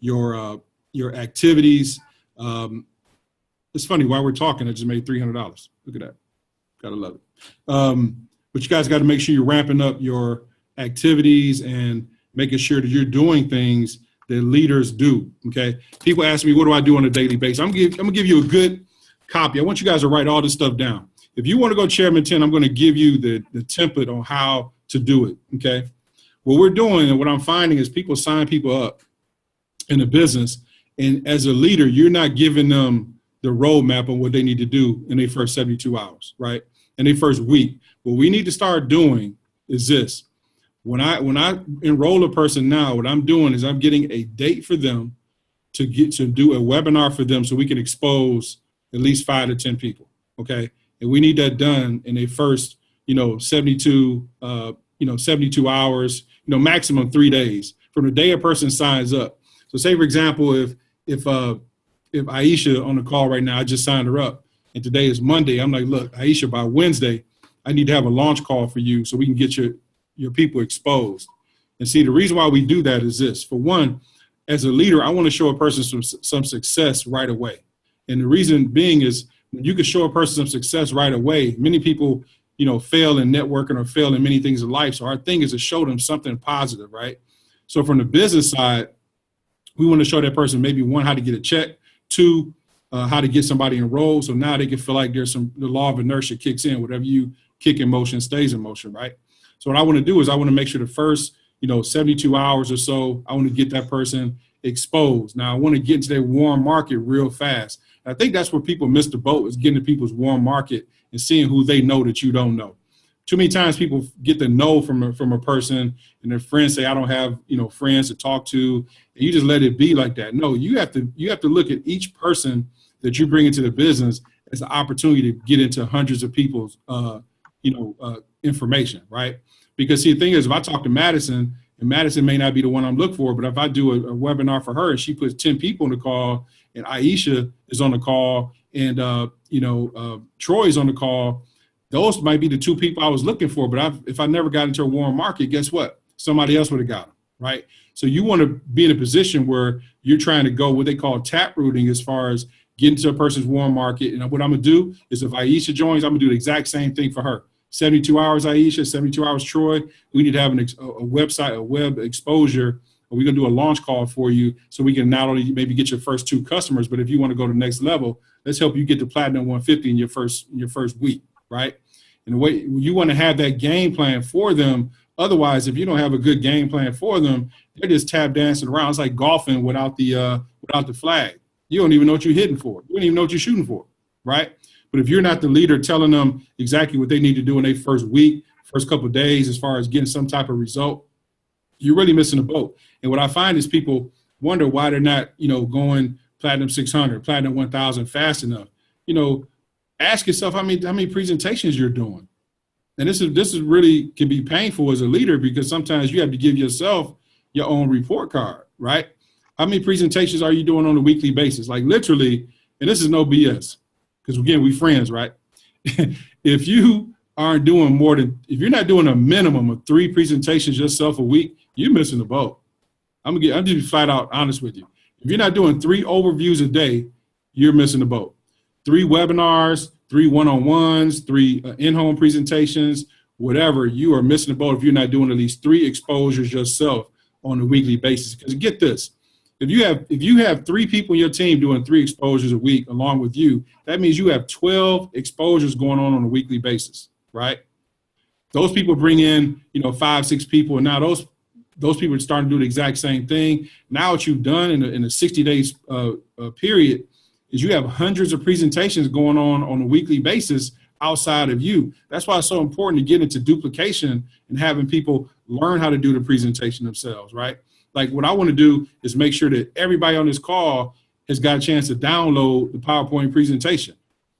your activities. It's funny, while we're talking, I just made $300. Look at that. Gotta love it. But you guys got to make sure you're ramping up your activities and making sure that you're doing things that leaders do. Okay. People ask me, what do I do on a daily basis? I'm gonna give you a good copy. I want you guys to write all this stuff down. If you want to go Chairman 10, I'm going to give you the template on how to do it. Okay. What we're doing and what I'm finding is people sign people up in a business. And as a leader, you're not giving them the roadmap on what they need to do in their first 72 hours, right? In their first week. What we need to start doing is this. When I enroll a person now, what I'm doing is I'm getting a date for them to do a webinar for them so we can expose at least 5 to 10 people. Okay. And we need that done in a first, 72 hours, maximum 3 days from the day a person signs up. So say, for example, if Aisha on the call right now, I just signed her up and today is Monday. I'm like, look, Aisha, by Wednesday, I need to have a launch call for you so we can get your people exposed. And see, the reason why we do that is this. For one, as a leader, I want to show a person some success right away. And the reason being is when you can show a person some success right away, many people, fail in networking or fail in many things in life. So our thing is to show them something positive, right? So from the business side, we want to show that person maybe 1, how to get a check, 2, how to get somebody enrolled. So now they can feel like the law of inertia kicks in. Whatever you kick in motion stays in motion, right? So what I want to do is I want to make sure the first, 72 hours or so, I want to get that person exposed. Now I want to get into their warm market real fast. And I think that's where people miss the boat, is getting to people's warm market and seeing who they know that you don't know. Too many times people get the no from a person and their friends say, I don't have, friends to talk to, and you just let it be like that. No, you have to look at each person that you bring into the business as an opportunity to get into hundreds of people's, information, right? Because see, the thing is, if I talk to Madison, and Madison may not be the one I'm looking for, but if I do a webinar for her and she puts 10 people on the call and Aisha is on the call and, Troy's on the call, those might be the 2 people I was looking for. But if I never got into a warm market, guess what? Somebody else would have got them, right? So you want to be in a position where you're trying to go what they call tap rooting as far as getting to a person's warm market. And what I'm going to do is if Aisha joins, I'm going to do the exact same thing for her. 72 hours, Aisha, 72 hours, Troy. We need to have a website, a web exposure. We're going to do a launch call for you so we can not only maybe get your first 2 customers, but if you want to go to the next level, let's help you get to Platinum 150 in your first week, right? And the way you want to have that game plan for them. Otherwise, if you don't have a good game plan for them, they're just tap dancing around. It's like golfing without the flag. You don't even know what you're hitting for. You don't even know what you're shooting for, right? But if you're not the leader telling them exactly what they need to do in their first week, first couple of days, as far as getting some type of result, you're really missing the boat. And what I find is people wonder why they're not, going Platinum 600, Platinum 1000 fast enough. Ask yourself how many presentations you're doing. And this is really can be painful as a leader because sometimes you have to give yourself your own report card, right? How many presentations are you doing on a weekly basis? Like literally, and this is no BS. Because again, we friends, right? If you aren't doing if you're not doing a minimum of 3 presentations yourself a week, you're missing the boat. I'm just flat out honest with you. If you're not doing 3 overviews a day, you're missing the boat. 3 webinars, 3 one-on-ones, 3 in-home presentations, whatever, you are missing the boat if you're not doing at least 3 exposures yourself on a weekly basis. Because get this. If you have 3 people in your team doing 3 exposures a week along with you, that means you have 12 exposures going on a weekly basis, right? Those people bring in, 5, 6 people, and now those people are starting to do the exact same thing. Now what you've done in a 60 days period is you have hundreds of presentations going on a weekly basis outside of you. That's why it's so important to get into duplication and having people learn how to do the presentation themselves, right? Like what I want to do is make sure that everybody on this call has got a chance to download the PowerPoint presentation.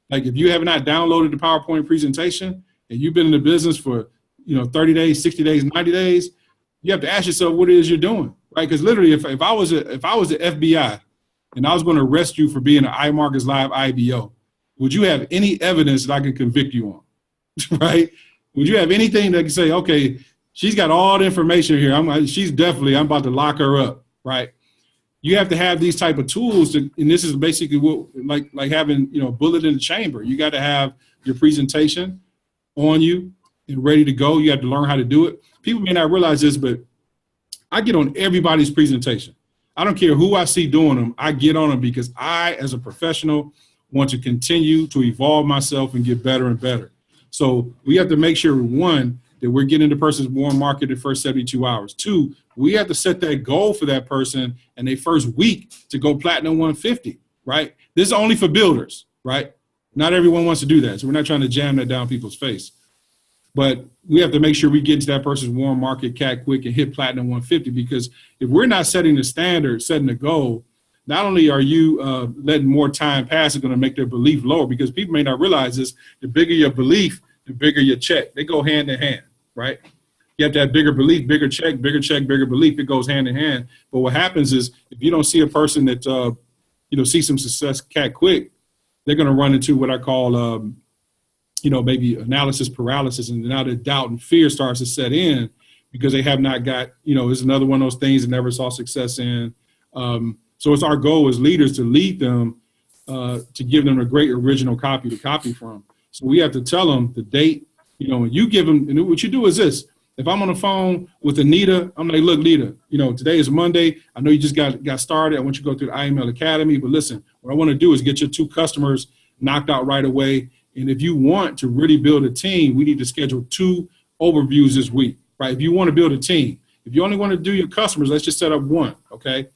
Like if you have not downloaded the PowerPoint presentation and you've been in the business for 30 days, 60 days, 90 days, you have to ask yourself what it is you're doing, right? Because literally, if I was the FBI and I was going to arrest you for being an iMarketsLive IBO, would you have any evidence that I could convict you on, right? Would you have anything that could say, okay, she's got all the information here. I'm about to lock her up, right? you have to have these type of tools and this is basically what, like having, a bullet in the chamber. You got to have your presentation on you and ready to go. You have to learn how to do it. People may not realize this, but I get on everybody's presentation. I don't care who I see doing them. I get on them because I, as a professional, want to continue to evolve myself and get better and better. So we have to make sure, one, that we're getting the person's warm market the first 72 hours. Two, we have to set that goal for that person in their first week to go platinum 150, right? This is only for builders, right? Not everyone wants to do that. So we're not trying to jam that down people's face. But we have to make sure we get to that person's warm market cat quick and hit platinum 150, because if we're not setting the standard, setting the goal, not only are you letting more time pass, it's going to make their belief lower, because people may not realize this. The bigger your belief, the bigger your check. They go hand in hand, right? You have to have bigger belief, bigger check, bigger belief. It goes hand in hand. But what happens is if you don't see a person that, see some success cat quick, they're going to run into what I call, maybe analysis paralysis. And now the doubt and fear starts to set in because they have not got, it's another one of those things that never saw success in. So it's our goal as leaders to lead them, to give them a great original copy to copy from. So we have to tell them the date, when you give them, and what you do is this. If I'm on the phone with Anita, I'm like, look, Anita, today is Monday. I know you just got started. I want you to go through the IML Academy. But listen, what I want to do is get your 2 customers knocked out right away. And if you want to really build a team, we need to schedule 2 overviews this week, right? If you want to build a team, if you only want to do your customers, let's just set up 1, okay?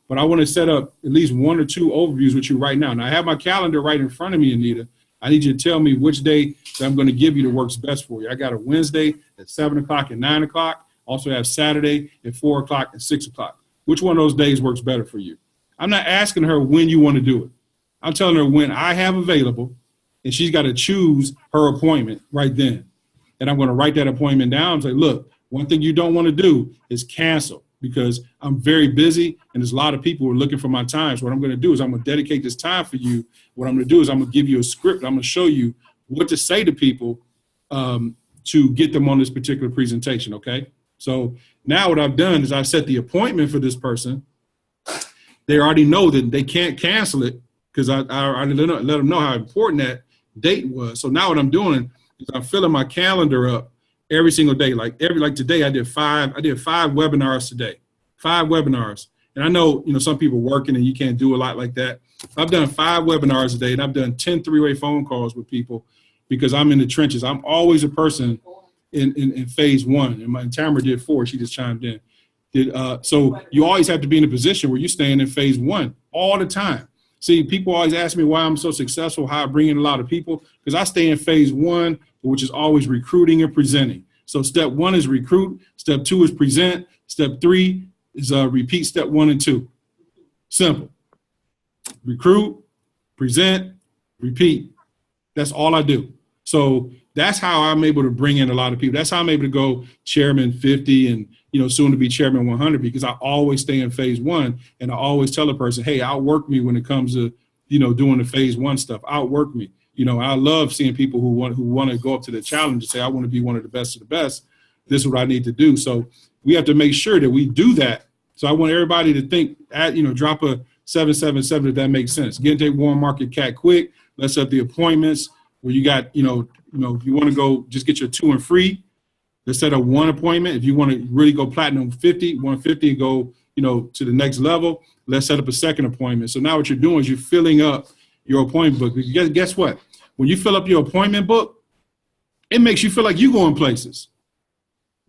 But I want to set up at least 1 or 2 overviews with you right now. Now, I have my calendar right in front of me, Anita. I need you to tell me which day that I'm going to give you that works best for you. I got a Wednesday at 7 o'clock and 9 o'clock. Also have Saturday at 4 o'clock and 6 o'clock. Which one of those days works better for you? I'm not asking her when you want to do it. I'm telling her when I have available, and she's got to choose her appointment right then. And I'm going to write that appointment down and say, look, one thing you don't want to do is cancel, because I'm very busy and there's a lot of people who are looking for my time. So what I'm going to do is I'm going to dedicate this time for you. What I'm going to do is I'm going to give you a script. I'm going to show you what to say to people to get them on this particular presentation, okay? So now what I've done is I set the appointment for this person. They already know that they can't cancel it because I already let them know how important that date was. So now what I'm doing is I'm filling my calendar up every single day. Like today I did 5 webinars today, 5 webinars. And I know, some people working and you can't do a lot like that. I've done 5 webinars a day, and I've done 10 3-way phone calls with people because I'm in the trenches. I'm always a person in phase 1. And my Tamara did 4. She just chimed in. So you always have to be in a position where you're staying in phase 1 all the time. See, people always ask me why I'm so successful, how I bring in a lot of people, because I stay in phase 1, which is always recruiting and presenting. So step 1 is recruit. Step 2 is present. Step 3 is repeat step 1 and 2. Simple. Recruit, present, repeat. That's all I do. So that's how I'm able to bring in a lot of people. That's how I'm able to go chairman 50 and, soon to be chairman 100, because I always stay in phase 1. And I always tell a person, hey, outwork me when it comes to, doing the phase 1 stuff. Outwork me. I love seeing people who want to go up to the challenge and say, I want to be one of the best of the best. This is what I need to do. So we have to make sure that we do that. So I want everybody to think, drop a 777 if that makes sense. Get into a warm market cat quick. Let's set the appointments where you got, if you want to go just get your 2 and free, let's set up 1 appointment. If you want to really go platinum 150 and go, to the next level, let's set up a 2nd appointment. So now what you're doing is you're filling up your appointment book. Because guess what? When you fill up your appointment book, it makes you feel like you're going places,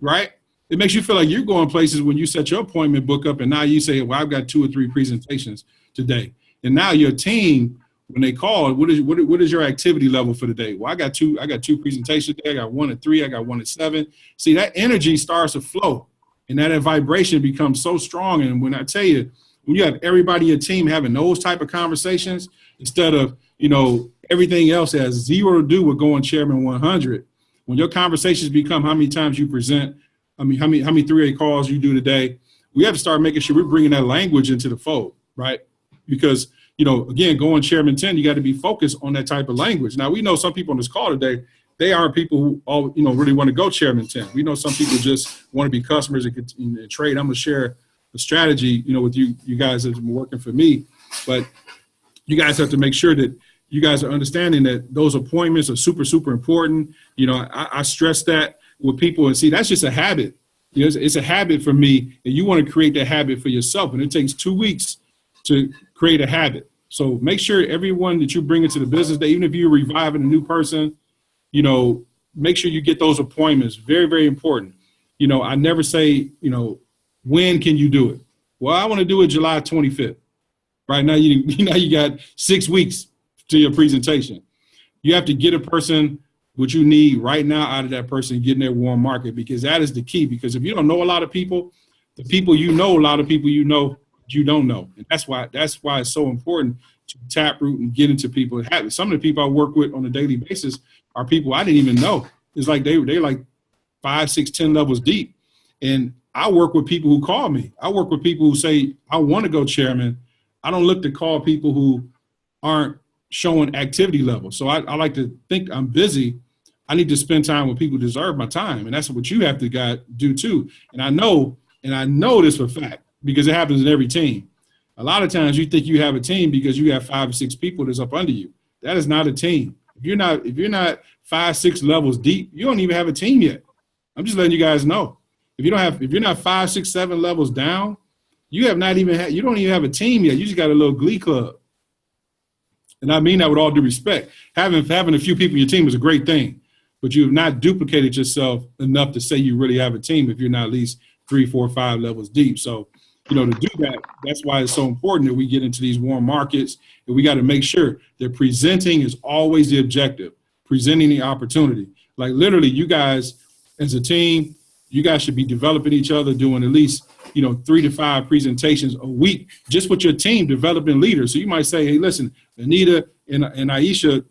right? It makes you feel like you're going places when you set your appointment book up and now you say, well, I've got 2 or 3 presentations today. And now your team, when they call, what is your activity level for the day? Well, I got 2 presentations today. I got 1 at 3. I got 1 at 7. See, that energy starts to flow and that vibration becomes so strong. And when I tell you, when you have everybody in your team having those type of conversations, instead of, everything else has 0 to do with going chairman 100, when your conversations become how many times you present, how many 3-way calls you do today, we have to start making sure we're bringing that language into the fold, right? Because, again, going chairman 10, you got to be focused on that type of language. Now, we know some people on this call today, they aren't people who all, really want to go chairman 10. We know some people just want to be customers and trade. I'm going to share a strategy, with you guys have been working for me, but you guys have to make sure that you guys are understanding that those appointments are super, super important. I stress that with people, and see, that's just a habit. It's a habit for me, and you want to create that habit for yourself, and it takes 2 weeks to create a habit. So make sure everyone that you bring into the business, that even if you're reviving a new person, make sure you get those appointments. Very, very important. I never say, when can you do it? Well, I want to do it July 25th. Right now, you got 6 weeks to your presentation. You have to get a person what you need right now out of that person, get in their warm market, because that is the key. Because if you don't know a lot of people, the people a lot of people you don't know. And that's why it's so important to taproot and get into people. Some of the people I work with on a daily basis are people I didn't even know. It's like they're like 5, 6, 10 levels deep. And I work with people who call me. I work with people who say, I want to go chairman. I don't look to call people who aren't showing activity levels. So I like to think I'm busy. I need to spend time with people who deserve my time. And that's what you have to do too. And I know this for a fact, because it happens in every team. A lot of times you think you have a team because you have 5 or 6 people that's up under you. That is not a team. If you're not 5, 6 levels deep, you don't even have a team yet. I'm just letting you guys know. If you're not 5, 6, 7 levels down, you don't even have a team yet. You just got a little glee club. And I mean that with all due respect. Having a few people in your team is a great thing, but you have not duplicated yourself enough to say you really have a team if you're not at least 3, 4, 5 levels deep. So, to do that, that's why it's so important that we get into these warm markets, and we got to make sure that presenting is always the objective, presenting the opportunity. Like literally, you guys as a team, you guys should be developing each other, doing at least 3 to 5 presentations a week, just with your team, developing leaders. So you might say, hey, listen, Anita and Aisha,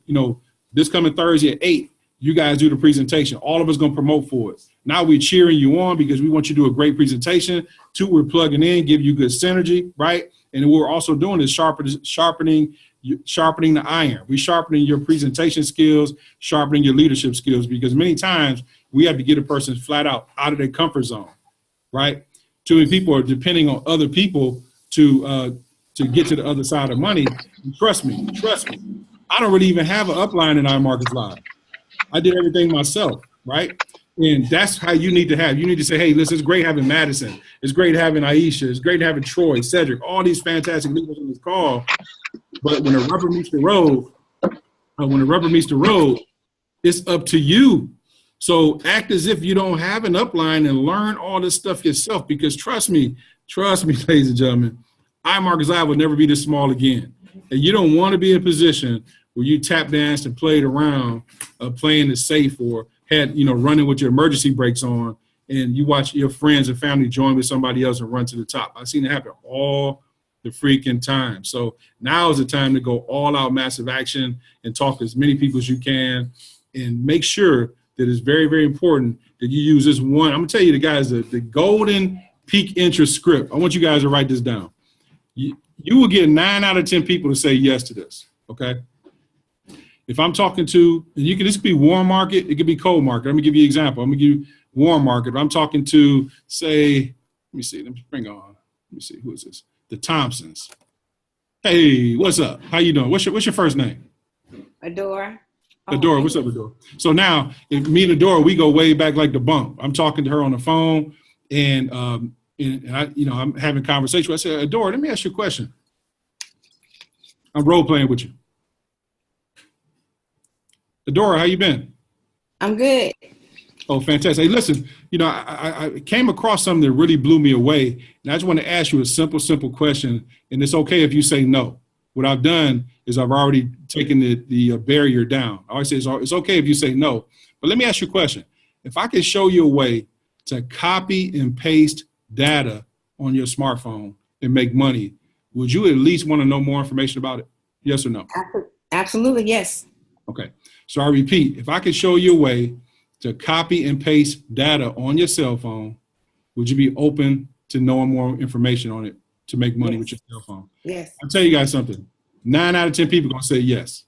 this coming Thursday at 8, you guys do the presentation. All of us going to promote for it. Now we're cheering you on because we want you to do a great presentation. 2, we're plugging in, give you good synergy, right? And what we're also doing is sharpening the iron. We're sharpening your presentation skills, sharpening your leadership skills, because many times we have to get a person flat out of their comfort zone, right? Too many people are depending on other people to get to the other side of money. And trust me, I don't really even have an upline in iMarketsLive. I did everything myself, right? And that's how you need to have. You need to say, hey, listen, it's great having Madison. It's great having Aisha. It's great having Troy, Cedric, all these fantastic leaders on this call. But when the rubber meets the road, it's up to you. So act as if you don't have an upline and learn all this stuff yourself, because trust me, ladies and gentlemen, iMarketsLive will never be this small again. And you don't want to be in a position where you tap danced and played around playing it safe, or had, running with your emergency brakes on, and you watch your friends and family join with somebody else and run to the top. I've seen it happen all the freaking time. So now is the time to go all out massive action and talk to as many people as you can, and make sure that it's very, very important that you use this one. I'm gonna tell you, the guys, the golden peak interest script. I want you guys to write this down. You will get 9 out of 10 people to say yes to this, okay? If I'm talking to, and this could be warm market, it could be cold market. I'm gonna give you an example. I'm gonna give you warm market. If I'm talking to, say, let me see, who is this? The Thompsons. Hey, what's up? How you doing? What's your first name? Adora. Adora, what's up, Adora? So now, if me and Adora, we go way back like the bump. I'm talking to her on the phone, and I, I'm having conversation. I said, Adora, let me ask you a question. I'm role playing with you. Adora, how you been? I'm good. Oh, fantastic. Hey, listen, I came across something that really blew me away, and I just want to ask you a simple question, and it's okay if you say no. What I've done is I've already taken the barrier down. I always say it's okay if you say no, but let me ask you a question. If I could show you a way to copy and paste data on your smartphone and make money, would you at least want to know more information about it? Yes or no? Absolutely, yes. Okay. So I repeat, if I could show you a way to copy and paste data on your cell phone, would you be open to knowing more information on it to make money with your cell phone? Yes. I'll tell you guys something. 9 out of 10 people are going to say yes.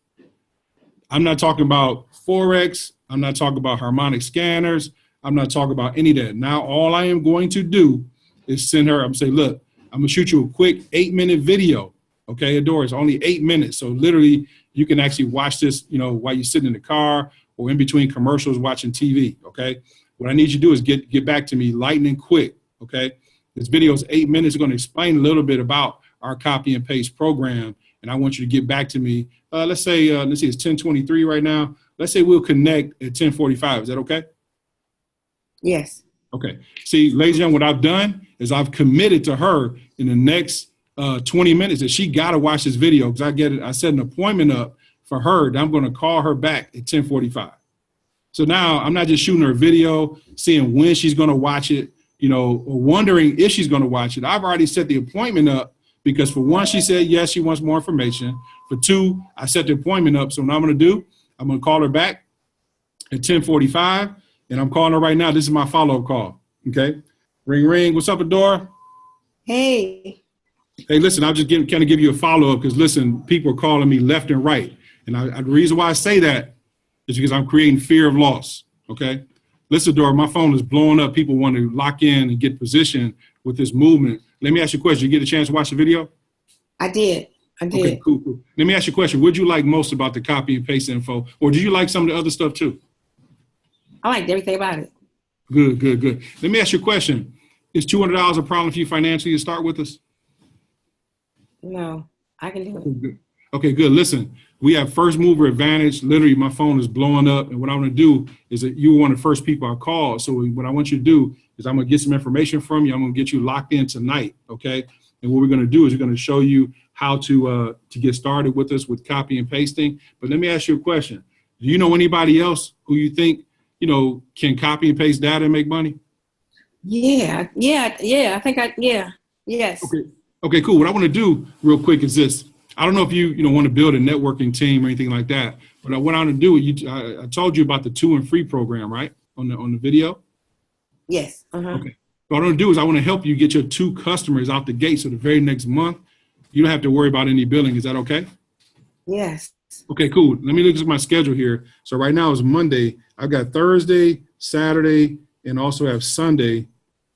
I'm not talking about Forex. I'm not talking about harmonic scanners. I'm not talking about any of that. Now, all I am going to do is send her, I'm say, look, I'm gonna shoot you a quick 8-minute video. Okay, Adora, it's only 8 minutes. So literally you can actually watch this, you know, while you're sitting in the car or in between commercials watching TV. Okay. What I need you to do is get back to me lightning quick. Okay. This video is 8 minutes. It's going to explain a little bit about our copy and paste program. And I want you to get back to me. Let's see, it's 10:23 right now. Let's say we'll connect at 10:45. Is that okay? Yes. Okay. See, ladies and gentlemen, what I've done is I've committed to her in the next 20 minutes that she got to watch this video because I set an appointment up for her that I'm going to call her back at 10:45. So now I'm not just shooting her a video, seeing when she's going to watch it, you know, or wondering if she's going to watch it. I've already set the appointment up because for one, she said, yes, she wants more information. For two, I set the appointment up. So what I'm going to do, I'm going to call her back at 10:45 and I'm calling her right now. This is my follow-up call. Okay. Ring, ring. What's up, Adora? Hey. Hey, listen, I'll just kind of give you a follow-up because, listen, people are calling me left and right. And the reason why I say that is because I'm creating fear of loss, okay? Listen, Dora, my phone is blowing up. People want to lock in and get positioned with this movement. Let me ask you a question. You get a chance to watch the video? I did. Okay, cool. Let me ask you a question. What did you like most about the copy and paste info? Or did you like some of the other stuff too? I liked everything about it. Good. Let me ask you a question. Is $200 a problem for you financially to start with us? No, I can do it. Good. Okay, good. Listen, we have first mover advantage. Literally, my phone is blowing up. And what I want to do is that you were one of the first people I called. So what I want you to do is I'm going to get some information from you. I'm going to get you locked in tonight, okay? And what we're going to do is we're going to show you how to get started with us with copy and pasting. But let me ask you a question. Do you know anybody else who you think, you know, can copy and paste data and make money? Yeah. Yes. Okay, cool. What I want to do real quick is this. I don't know if you want to build a networking team or anything like that, but what I want to do, I told you about the 2 and free program, right? On the video? Yes. Okay. What I want to do is I want to help you get your 2 customers out the gate so the very next month, you don't have to worry about any billing. Is that okay? Yes. Okay, cool. Let me look at my schedule here. So right now is Monday. I've got Thursday, Saturday, and also have Sunday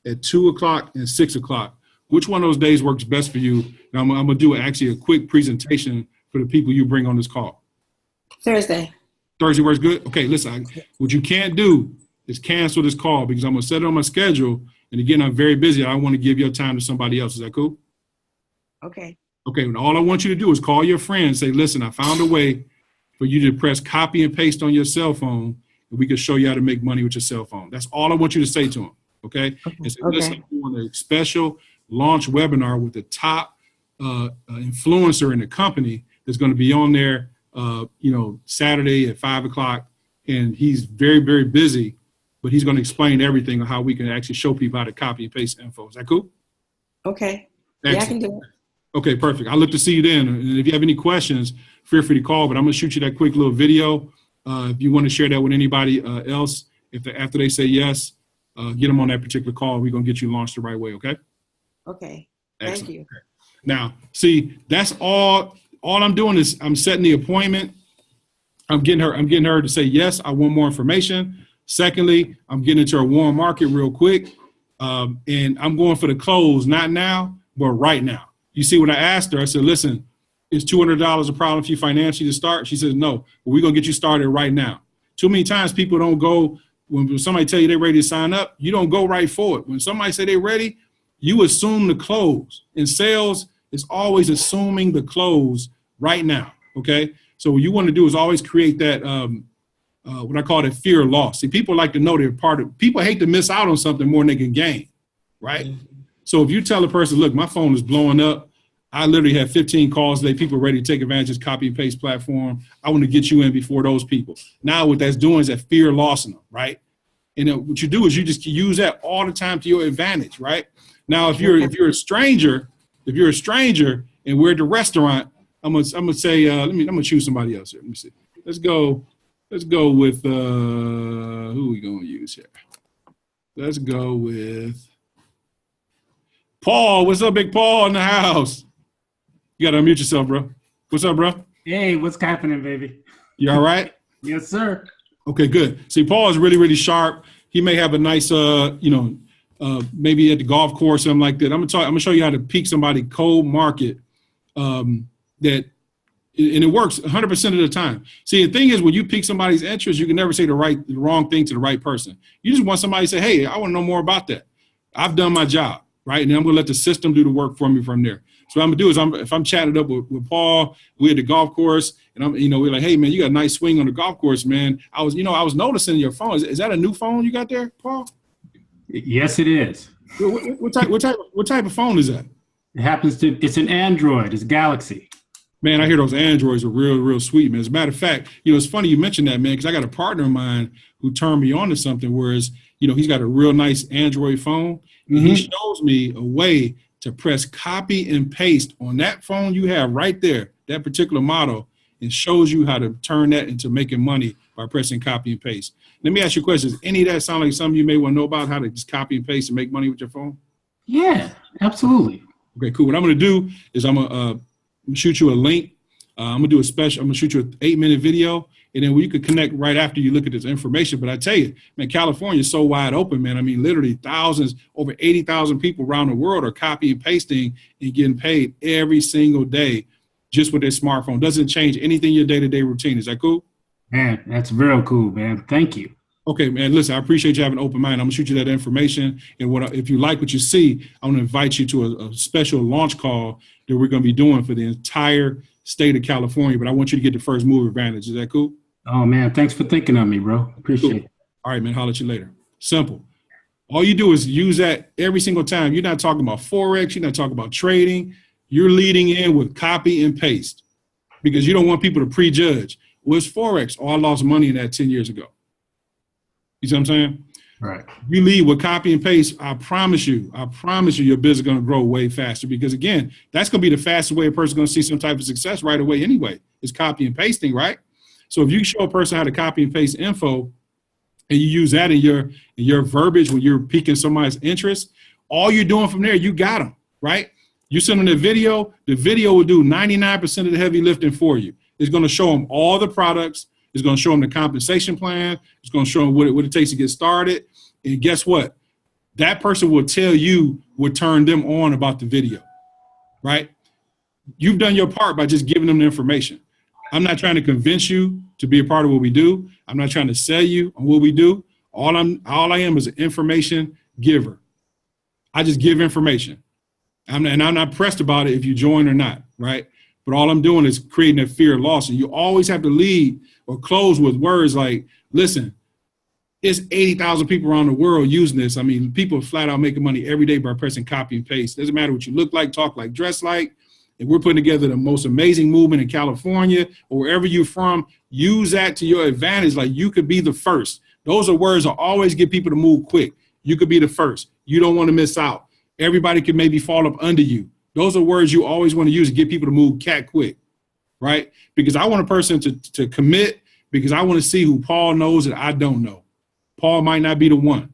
at 2 o'clock and 6 o'clock. Which one of those days works best for you? And I'm going to do actually a quick presentation for the people you bring on this call. Thursday. Thursday works good? Okay, listen, what you can't do is cancel this call because I'm going to set it on my schedule. And again, I'm very busy. I want to give your time to somebody else. Is that cool? Okay. Okay, and all I want you to do is call your friends, say, listen, I found a way for you to press copy and paste on your cell phone, and we can show you how to make money with your cell phone. That's all I want you to say to them, okay? And say, listen, I'm doing a special launch webinar with the top influencer in the company that's going to be on there, Saturday at 5 o'clock. And he's very, very busy, but he's going to explain everything on how we can actually show people how to copy and paste info. Is that cool? Okay. Excellent. Yeah, I can do it. Okay, perfect. I look to see you then. And if you have any questions, feel free to call, but I'm going to shoot you that quick little video. If you want to share that with anybody else, after they say yes, get them on that particular call. We're going to get you launched the right way, okay? Okay. Excellent. Thank you. Okay. Now, see, that's all I'm doing is I'm setting the appointment. I'm getting her to say, yes, I want more information. Secondly, I'm getting into a warm market real quick. And I'm going for the close, not now, but right now. You see what I asked her? I said, listen, is $200 a problem for you financially to start? She says, no, but we're going to get you started right now. Too many times people don't go, when somebody tell you they're ready to sign up, you don't go right for it. When somebody say they're ready, you assume the close. In sales, it's always assuming the close right now, okay? So what you want to do is always create that, what I call that fear of loss. See, people like to know they're part of, people hate to miss out on something more than they can gain, right? Mm-hmm. So if you tell a person, look, my phone is blowing up. I literally have 15 calls today. People are ready to take advantage of this copy and paste platform. I want to get you in before those people. Now what that's doing is that fear of lossing them, right? And what you do is you just use that all the time to your advantage, right? Now, if you're a stranger and we're at the restaurant, I'm gonna say, I'm gonna choose somebody else here. Let me see. Let's go with who we gonna use here? Let's go with Paul. What's up, Big Paul in the house? You gotta unmute yourself, bro. What's up, bro? Hey, what's happening, baby? You all right? Yes, sir. Okay, good. See, Paul is really, really sharp. He may have a nice, maybe at the golf course, something like that. I'm gonna show you how to pique somebody cold market that. And it works 100% of the time. See, the thing is, when you pique somebody's interest, you can never say the wrong thing to the right person. You just want somebody to say, hey, I want to know more about that. I've done my job, right? And then I'm going to let the system do the work for me from there. So what I'm going to do is if I'm chatting up with Paul, we're at the golf course, and we're like, hey, man, you got a nice swing on the golf course, man. I was noticing your phone. Is that a new phone you got there, Paul? Yes, it is. What type of phone is that? It's an Android. It's Galaxy. Man, I hear those Androids are real, real sweet, man. As a matter of fact, it's funny you mentioned that, man, because I got a partner of mine who turned me on to something, whereas, he's got a real nice Android phone. And he shows me a way to press copy and paste on that phone you have right there, that particular model, and shows you how to turn that into making money by pressing copy and paste. Let me ask you a question. Does any of that sound like something you may want to know about, how to just copy and paste and make money with your phone? Yeah, absolutely. Okay, cool. What I'm going to do is I'm going to shoot you a link. I'm going to shoot you an 8-minute video, and then you could connect right after you look at this information. But I tell you, man, California is so wide open, man. I mean, literally thousands, over 80,000 people around the world are copying and pasting and getting paid every single day just with their smartphone. Doesn't change anything in your day-to-day routine. Is that cool? Man, that's real cool, man. Thank you. Okay, man, listen, I appreciate you having an open mind. I'm going to shoot you that information. And if you like what you see, I'm going to invite you to a special launch call that we're going to be doing for the entire state of California. But I want you to get the first move advantage. Is that cool? Oh, man, thanks for thinking of me, bro. Appreciate it. All right, man, holler at you later. Simple. All you do is use that every single time. You're not talking about Forex. You're not talking about trading. You're leading in with copy and paste because you don't want people to prejudge. Well, it's Forex. Oh, I lost money in that 10 years ago. You see what I'm saying? Right. You lead with copy and paste. I promise you, your business is going to grow way faster because, again, that's going to be the fastest way a person's going to see some type of success right away anyway, is copy and pasting, right? So if you show a person how to copy and paste info and you use that in your verbiage when you're piquing somebody's interest, all you're doing from there, you got them, right? You send them the video will do 99% of the heavy lifting for you. It's going to show them all the products. It's going to show them the compensation plan. It's going to show them what it takes to get started. And guess what? That person will tell you what turned them on about the video, right? You've done your part by just giving them the information. I'm not trying to convince you to be a part of what we do. I'm not trying to sell you on what we do. All I am is an information giver. I just give information. I'm not pressed about it if you join or not, right? But all I'm doing is creating that fear of loss. And you always have to lead or close with words like, listen, it's 80,000 people around the world using this. I mean, people are flat out making money every day by pressing copy and paste. Doesn't matter what you look like, talk like, dress like. If we're putting together the most amazing movement in California or wherever you're from, use that to your advantage. Like you could be the first. Those are words that always get people to move quick. You could be the first. You don't want to miss out. Everybody can maybe fall up under you. Those are words you always want to use to get people to move cat quick, right? Because I want a person to commit because I want to see who Paul knows that I don't know. Paul might not be the one.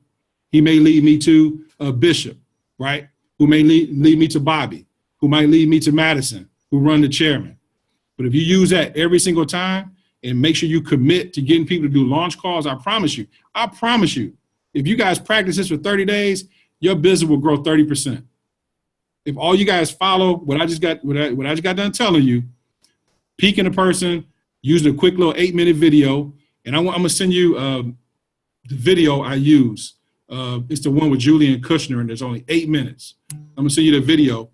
He may lead me to a Bishop, right? Who may lead me to Bobby, who might lead me to Madison, who run the chairman. But if you use that every single time and make sure you commit to getting people to do launch calls, I promise you, if you guys practice this for 30 days, your business will grow 30%. If all you guys follow what I just got done telling you, piquing a person, using a quick little 8-minute video, and I'm gonna send you the video I use. It's the one with Julian Kushner, and there's only 8 minutes. I'm gonna send you the video,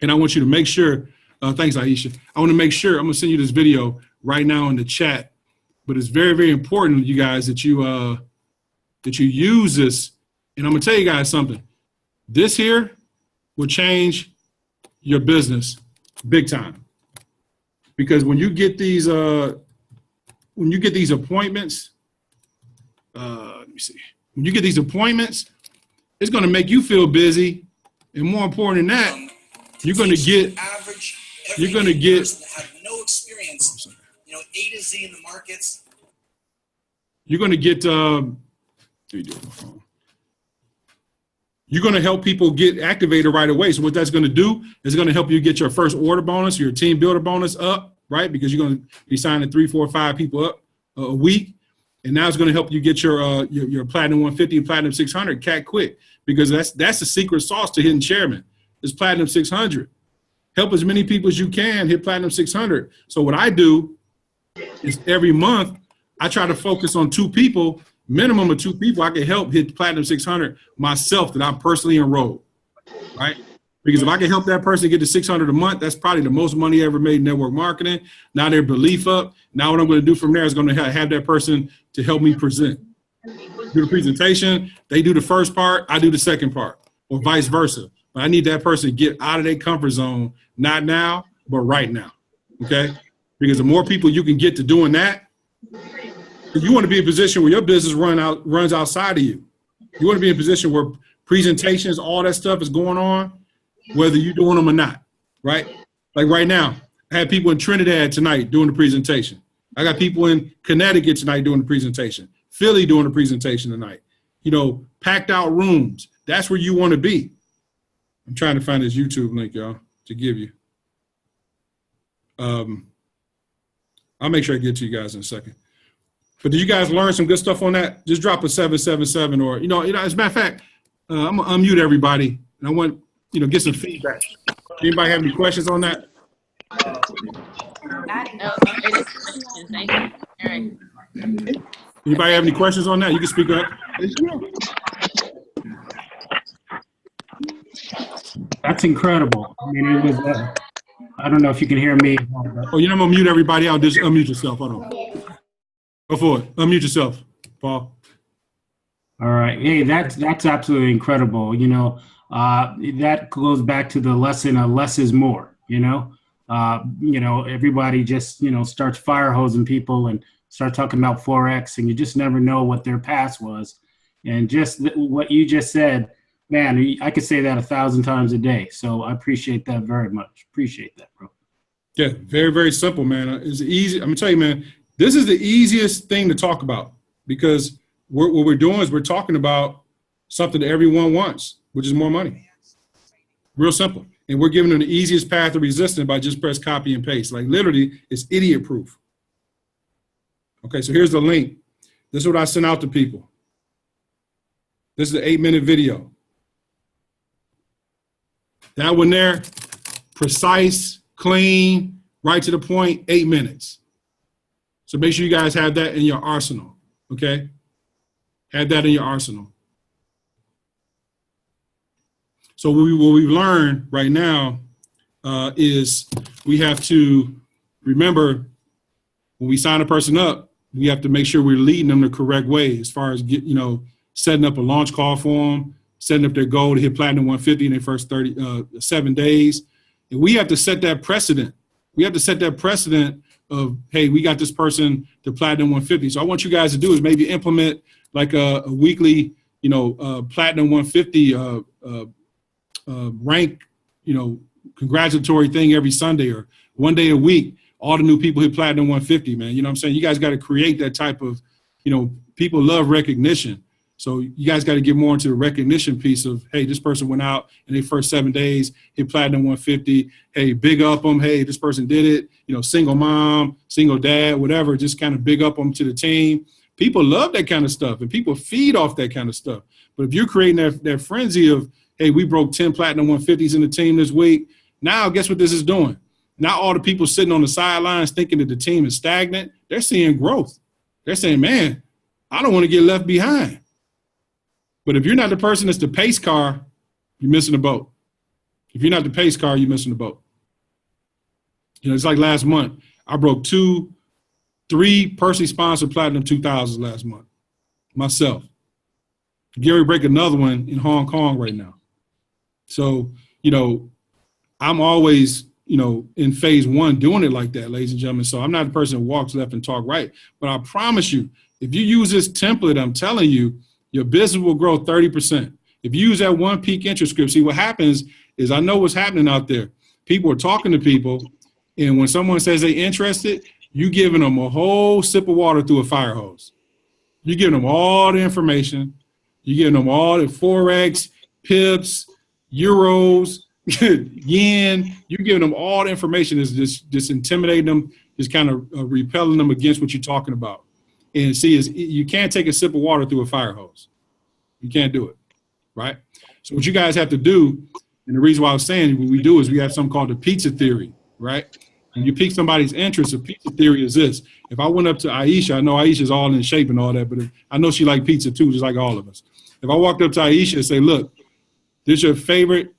and I want you to make sure. Thanks, Aisha. I want to make sure I'm gonna send you this video right now in the chat. But it's very, very important, you guys, that you use this. And I'm gonna tell you guys something. This here will change your business big time. Because when you get these appointments, let me see. When you get these appointments, it's going to make you feel busy, and more important than that, you're going to get have no experience, A to Z in the markets. You're going to get. You're going to help people get activated right away. So what that's going to do is going to help you get your first order bonus, your team builder bonus up, right? Because you're going to be signing 3, 4, 5 people up a week. And now it's going to help you get your Platinum 150 and Platinum 600 cat quick. because that's the secret sauce to hitting chairman. Is Platinum 600. Help as many people as you can hit Platinum 600. So what I do is every month I try to focus on 2 people, minimum of 2 people I can help hit Platinum 600 myself that I personally enrolled, right? Because if I can help that person get to 600 a month, that's probably the most money ever made in network marketing. Now their belief up. Now what I'm going to do from there is going to have that person to help me present. Do the presentation. They do the first part. I do the second part, or vice versa. But I need that person to get out of their comfort zone, not now, but right now, okay? Because the more people you can get to doing that, you want to be in a position where your business runs outside of you. You want to be in a position where presentations, all that stuff is going on, whether you're doing them or not, right? Like right now, I had people in Trinidad tonight doing the presentation. I got people in Connecticut tonight doing the presentation. Philly doing the presentation tonight. You know, packed out rooms. That's where you want to be. I'm trying to find this YouTube link, y'all, to give you. I'll make sure I get to you guys in a second. But did you guys learn some good stuff on that? Just drop a 777 or, as a matter of fact, I'm going to unmute everybody. And I want, get some feedback. Anybody have any questions on that? Thank you. All right. Anybody have any questions on that? You can speak up. That's incredible. I mean, it was, I don't know if you can hear me. Oh, I'm going to mute everybody. I'll just unmute yourself. Hold on. Go for it. Unmute yourself, Paul. All right. Hey, that's absolutely incredible. That goes back to the lesson of less is more, everybody just, starts fire hosing people and start talking about Forex, and you just never know what their past was. And just what you just said, man, I could say that 1,000 times a day. So I appreciate that very much. Appreciate that, bro. Yeah, very, very simple, man. It's easy. I'm gonna tell you, man, this is the easiest thing to talk about because what we're doing is we're talking about something that everyone wants, which is more money. Real simple. And we're giving them the easiest path of resistance by just press copy and paste. Like literally, it's idiot proof. Okay, so here's the link. This is what I sent out to people. This is an 8-minute video. That one there, precise, clean, right to the point, 8 minutes. So make sure you guys have that in your arsenal, okay? Have that in your arsenal. So what we've learned right now is we have to remember when we sign a person up, we have to make sure we're leading them the correct way as far as setting up a launch call for them, setting up their goal to hit Platinum 150 in their first 7 days. And we have to set that precedent. We have to set that precedent of, hey, we got this person to Platinum 150. So I want you guys to do is maybe implement like a weekly, Platinum 150 rank, congratulatory thing every Sunday or one day a week. All the new people hit Platinum 150, man. You know what I'm saying? You guys got to create that type of, people love recognition. So you guys got to get more into the recognition piece of, hey, this person went out in their first 7 days, hit Platinum 150. Hey, big up them. Hey, this person did it. Single mom, single dad, whatever. Just kind of big up them to the team. People love that kind of stuff, and people feed off that kind of stuff. But if you're creating that frenzy of, hey, we broke 10 Platinum 150s in the team this week, now guess what this is doing? Now all the people sitting on the sidelines thinking that the team is stagnant, they're seeing growth. They're saying, man, I don't want to get left behind. But if you're not the person that's the pace car, you're missing the boat. If you're not the pace car, you're missing the boat. It's like last month. I broke 3 personally sponsored Platinum 2000s last month, myself. Gary break another one in Hong Kong right now. So, I'm always, in phase 1 doing it like that, ladies and gentlemen. So I'm not the person who walks left and talk right. But I promise you, if you use this template, I'm telling you, your business will grow 30%. If you use that one Pique interest script, see what happens is I know what's happening out there. People are talking to people, and when someone says they're interested, you giving them a whole sip of water through a fire hose. You're giving them all the information. You're giving them all the Forex, pips, euros, yen. You're giving them all the information that's just intimidating them, just kind of repelling them against what you're talking about. And see, you can't take a sip of water through a fire hose. You can't do it, right? So what you guys have to do, and the reason why I was saying what we do is we have something called the pizza theory, right? And you pique somebody's interest. The pizza theory is this. If I went up to Aisha, I know Aisha's all in shape and all that, but I know she like pizza too, just like all of us. If I walked up to Aisha and say, look, this is your favorite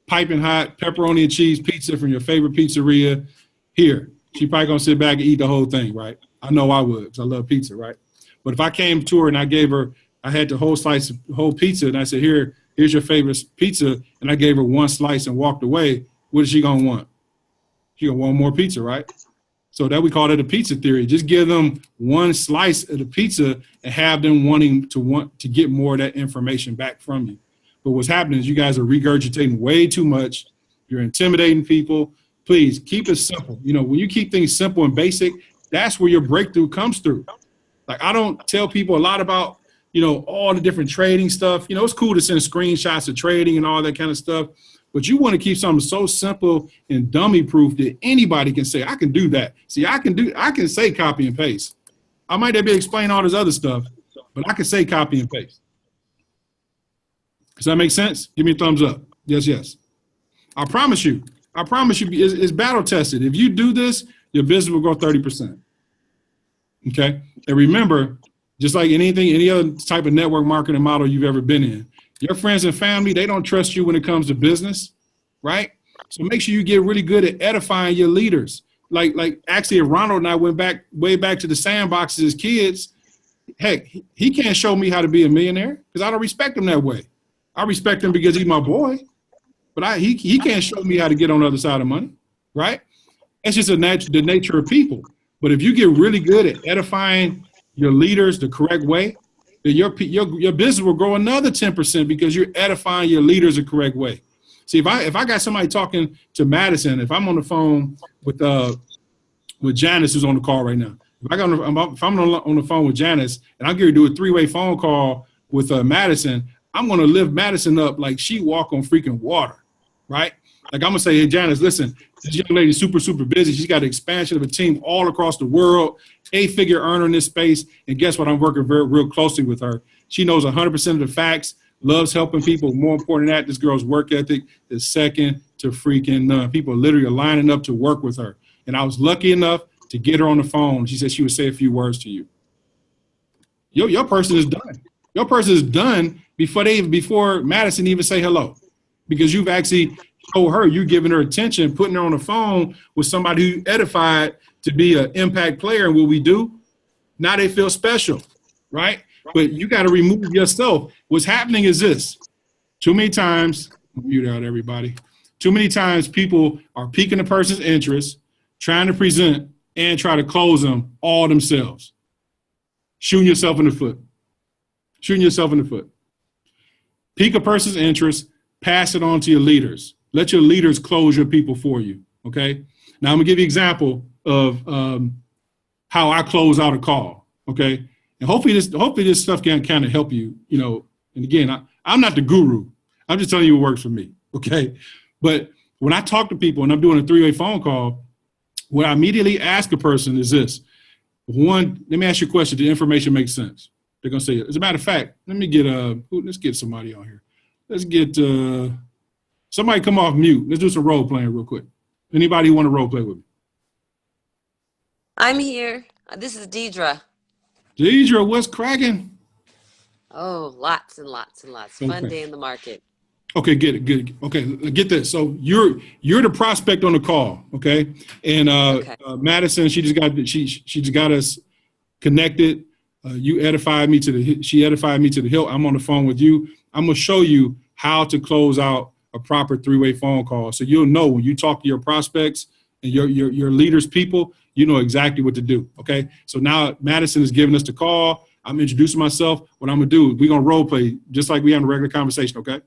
piping hot pepperoni and cheese pizza from your favorite pizzeria, here. She probably gonna sit back and eat the whole thing, right? I know I would, because I love pizza, right? But if I came to her and I had the whole slice of whole pizza, and I said, here's your favorite pizza, and I gave her one slice and walked away, what is she gonna want? She gonna want more pizza, right? So that we call it a pizza theory. Just give them one slice of the pizza and have them want to get more of that information back from you. But what's happening is you guys are regurgitating way too much. You're intimidating people. Please keep it simple. You know, when you keep things simple and basic, that's where your breakthrough comes through. Like, I don't tell people a lot about, you know, all the different trading stuff. You know, it's cool to send screenshots of trading and all that kind of stuff, but you want to keep something so simple and dummy proof that anybody can say, I can do that. See, I can say copy and paste. I might not be explaining all this other stuff, but I can say copy and paste. Does that make sense? Give me a thumbs up. Yes, yes. I promise you, it's battle tested. If you do this, your business will grow 30%. Okay? And remember, just like any other type of network marketing model you've ever been in, your friends and family, they don't trust you when it comes to business, right? So make sure you get really good at edifying your leaders. Like actually, if Ronald and I went way back to the sandboxes as kids, heck, he can't show me how to be a millionaire because I don't respect him that way. I respect him because he's my boy, but he can't show me how to get on the other side of money, right? It's just the nature of people. But if you get really good at edifying your leaders the correct way, then your business will grow another 10% because you're edifying your leaders the correct way. See, if I got somebody talking to Madison, if I'm on the phone with Janice, who's on the call right now, if I'm on the phone with Janice and I'm going to do a 3-way phone call with Madison, I'm going to lift Madison up like she walk on freaking water, right? Like I'm going to say, hey, Janice, listen, this young lady's super, super busy. She's got an expansion of a team all across the world, 8-figure earner in this space. And guess what? I'm working real closely with her. She knows 100% of the facts, loves helping people. More important than that, this girl's work ethic is second to freaking none. People literally are lining up to work with her. And I was lucky enough to get her on the phone. She said she would say a few words to you. Your person is done. Your person is done before Madison even say hello, because you've actually told her, you're giving her attention, putting her on the phone with somebody who edified to be an impact player. And what we do, now they feel special, right? But you got to remove yourself. What's happening is this. Too many times, mute out everybody. Too many times people are piquing the person's interest, trying to present and try to close them all themselves. Shooting yourself in the foot. Shooting yourself in the foot. Pique a person's interest, pass it on to your leaders. Let your leaders close your people for you, okay? Now, I'm going to give you an example of how I close out a call, okay? And hopefully this stuff can kind of help you, you know. And again, I'm not the guru. I'm just telling you what works for me, okay? But when I talk to people and I'm doing a 3-way phone call, what I immediately ask a person is this. One, let me ask you a question. Did the information make sense? They're going to say, as a matter of fact, let's get somebody on here. Let's get somebody come off mute. Let's do some role playing real quick. Anybody want to role play with me? I'm here. This is Deidre. Deidre, what's cracking? Oh, lots and lots and lots. Okay. Fun day in the market. Okay, get it. Okay, get this. So you're the prospect on the call, okay? And Madison, she just got us connected. She edified me to the hilt. I'm on the phone with you. I'm gonna show you how to close out a proper 3-way phone call. So you'll know when you talk to your prospects and your leaders, people, you know exactly what to do. Okay. So now Madison is giving us the call. I'm introducing myself. What I'm gonna do, we're gonna role play just like we have a regular conversation. Okay.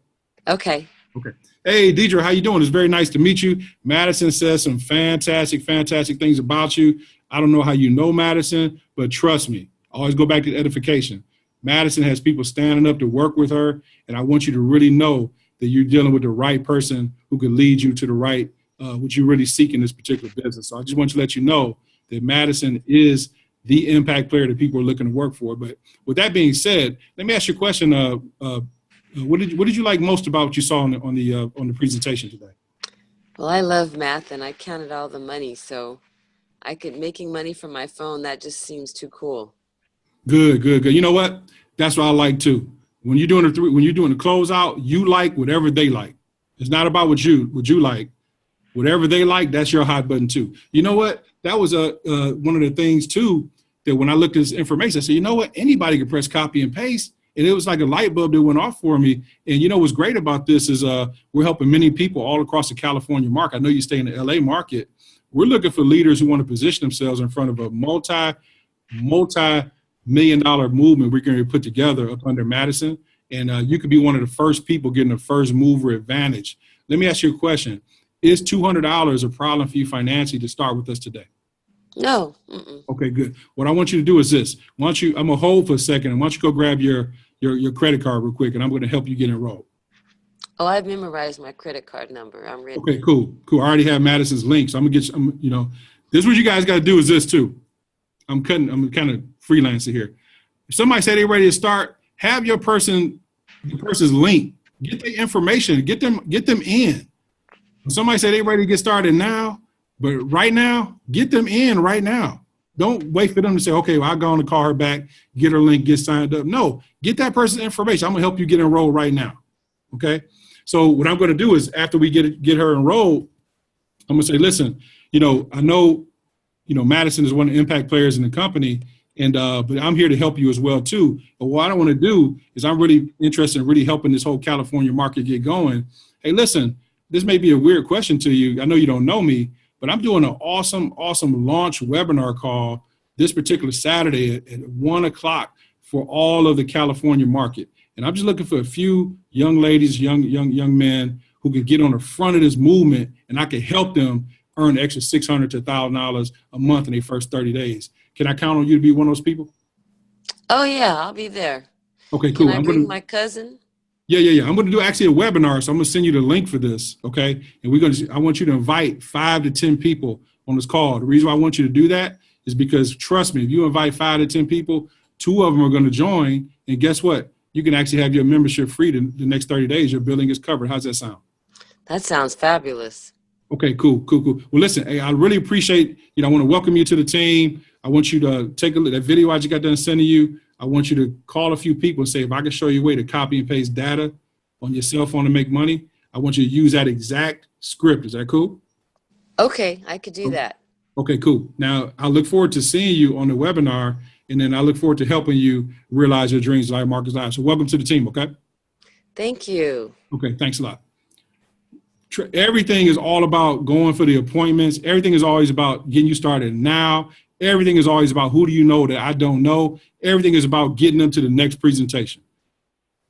Okay. Okay. Hey, Deidre, how you doing? It's very nice to meet you. Madison says some fantastic things about you. I don't know how you know Madison, but trust me, always go back to edification. Madison has people standing up to work with her, and I want you to really know that you're dealing with the right person who can lead you to the right, what you really seek in this particular business. So I just want to let you know that Madison is the impact player that people are looking to work for. But with that being said, let me ask you a question, What did you like most about what you saw on the presentation today? Well, I love math and I counted all the money, so making money from my phone, that just seems too cool. Good. You know what? That's what I like too. When you're doing the closeout, you like whatever they like. It's not about what you like. Whatever they like, that's your hot button too. You know what? That was one of the things too, that when I looked at this information, I said, you know what? Anybody can press copy and paste. And it was like a light bulb that went off for me. And you know what's great about this is we're helping many people all across the California market. I know you stay in the LA market. We're looking for leaders who want to position themselves in front of a multi-million-dollar movement we're going to put together up under Madison. And you could be one of the first people getting a first mover advantage. Let me ask you a question. Is $200 a problem for you financially to start with us today? No. Mm-mm. Okay, good. What I want you to do is this. I'm going to hold for a second, and why don't you go grab your credit card real quick, and I'm going to help you get enrolled. Oh, I've memorized my credit card number. I'm ready. Okay, cool. I already have Madison's link, so I'm going to get you, this is what you guys got to do is this too. I'm kind of freelancer here. If somebody say they're ready to start, have the person's link. Get their information. Get them in. If somebody say they're ready to get started now, but right now, get them in right now. Don't wait for them to say, okay, well, I'll go on to call her back, get her link, get signed up. No, get that person's information. I'm going to help you get enrolled right now. Okay? So what I'm going to do is after we get her enrolled, I'm going to say, listen, I know, Madison is one of the impact players in the company, and but I'm here to help you as well, too. But what I don't want to do is I'm really interested in really helping this whole California market get going. Hey, listen, this may be a weird question to you. I know you don't know me, but I'm doing an awesome launch webinar call this particular Saturday at 1:00 for all of the California market. And I'm just looking for a few young ladies, young men who can get on the front of this movement, and I can help them earn an extra $600 to $1,000 a month in their first 30 days. Can I count on you to be one of those people? Oh, yeah, I'll be there. Okay, cool. Can I bring my cousin? Yeah. I'm going to do actually a webinar, so I'm going to send you the link for this, okay? And I want you to invite 5 to 10 people on this call. The reason why I want you to do that is because, trust me, if you invite 5 to 10 people, 2 of them are going to join, and guess what? You can actually have your membership free the next 30 days. Your billing is covered. How's that sound? That sounds fabulous. Okay, cool. Well, listen, hey, I really appreciate, I want to welcome you to the team. I want you to take a look at that video I just got done sending you. I want you to call a few people and say, if I can show you a way to copy and paste data on your cell phone to make money, I want you to use that exact script. Is that cool? Okay, I could do that. Okay, cool. Now, I look forward to seeing you on the webinar, and then I look forward to helping you realize your dreams like iMarketsLive. So welcome to the team, okay? Thank you. Okay, thanks a lot. Everything is all about going for the appointments. Everything is always about getting you started now. Everything is always about who do you know that I don't know. Everything is about getting them to the next presentation.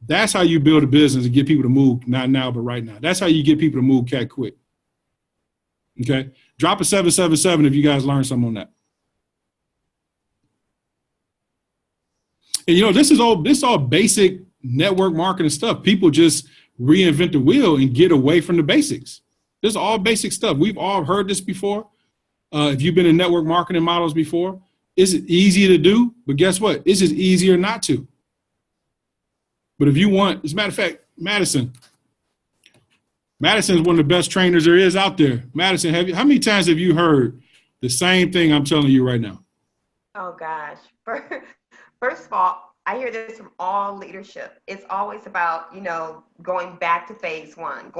That's how you build a business and get people to move, not now, but right now. That's how you get people to move cat quick. Okay? Drop a 777 if you guys learned something on that. And this is all basic network marketing stuff. People just reinvent the wheel and get away from the basics. This is all basic stuff. We've all heard this before. If you've been in network marketing models before, it's easy to do, but guess what? It's just easier not to. But if you want, as a matter of fact, Madison is one of the best trainers there is out there. Madison, how many times have you heard the same thing I'm telling you right now? Oh gosh. First of all, I hear this from all leadership. It's always about, going back to phase one.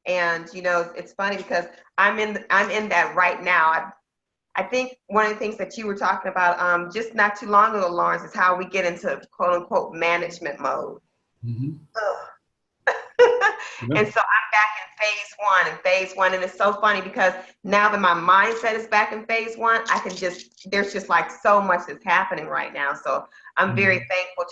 And, it's funny because I'm in that right now. I think one of the things that you were talking about just not too long ago, Lawrence, is how we get into quote unquote management mode. Mm-hmm. And so I'm back in phase one. And it's so funny because now that my mindset is back in phase one, there's just like so much that's happening right now. So I'm very thankful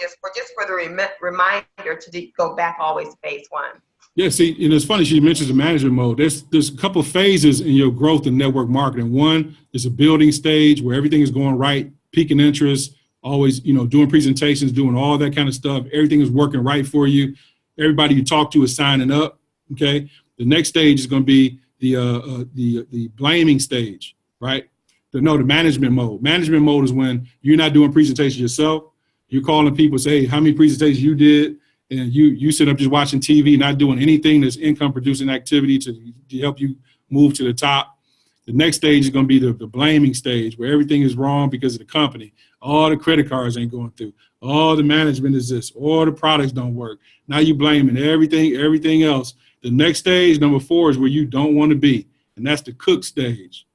for the reminder to go back always to phase one. Yeah, see, and it's funny she mentions the management mode. There's a couple of phases in your growth in network marketing. One is a building stage where everything is going right, peaking interest, always, doing presentations, doing all that kind of stuff. Everything is working right for you. Everybody you talk to is signing up. Okay. The next stage is going to be the blaming stage, right? The management mode. Management mode is when you're not doing presentations yourself. You're calling people, say, hey, how many presentations you did, and you sit up just watching TV, not doing anything that's income producing activity to help you move to the top. The next stage is going to be the blaming stage, where everything is wrong because of the company. All the credit cards ain't going through. All the management is this. All the products don't work. Now you blaming everything else. The next stage, number 4, is where you don't want to be, and that's the cook stage.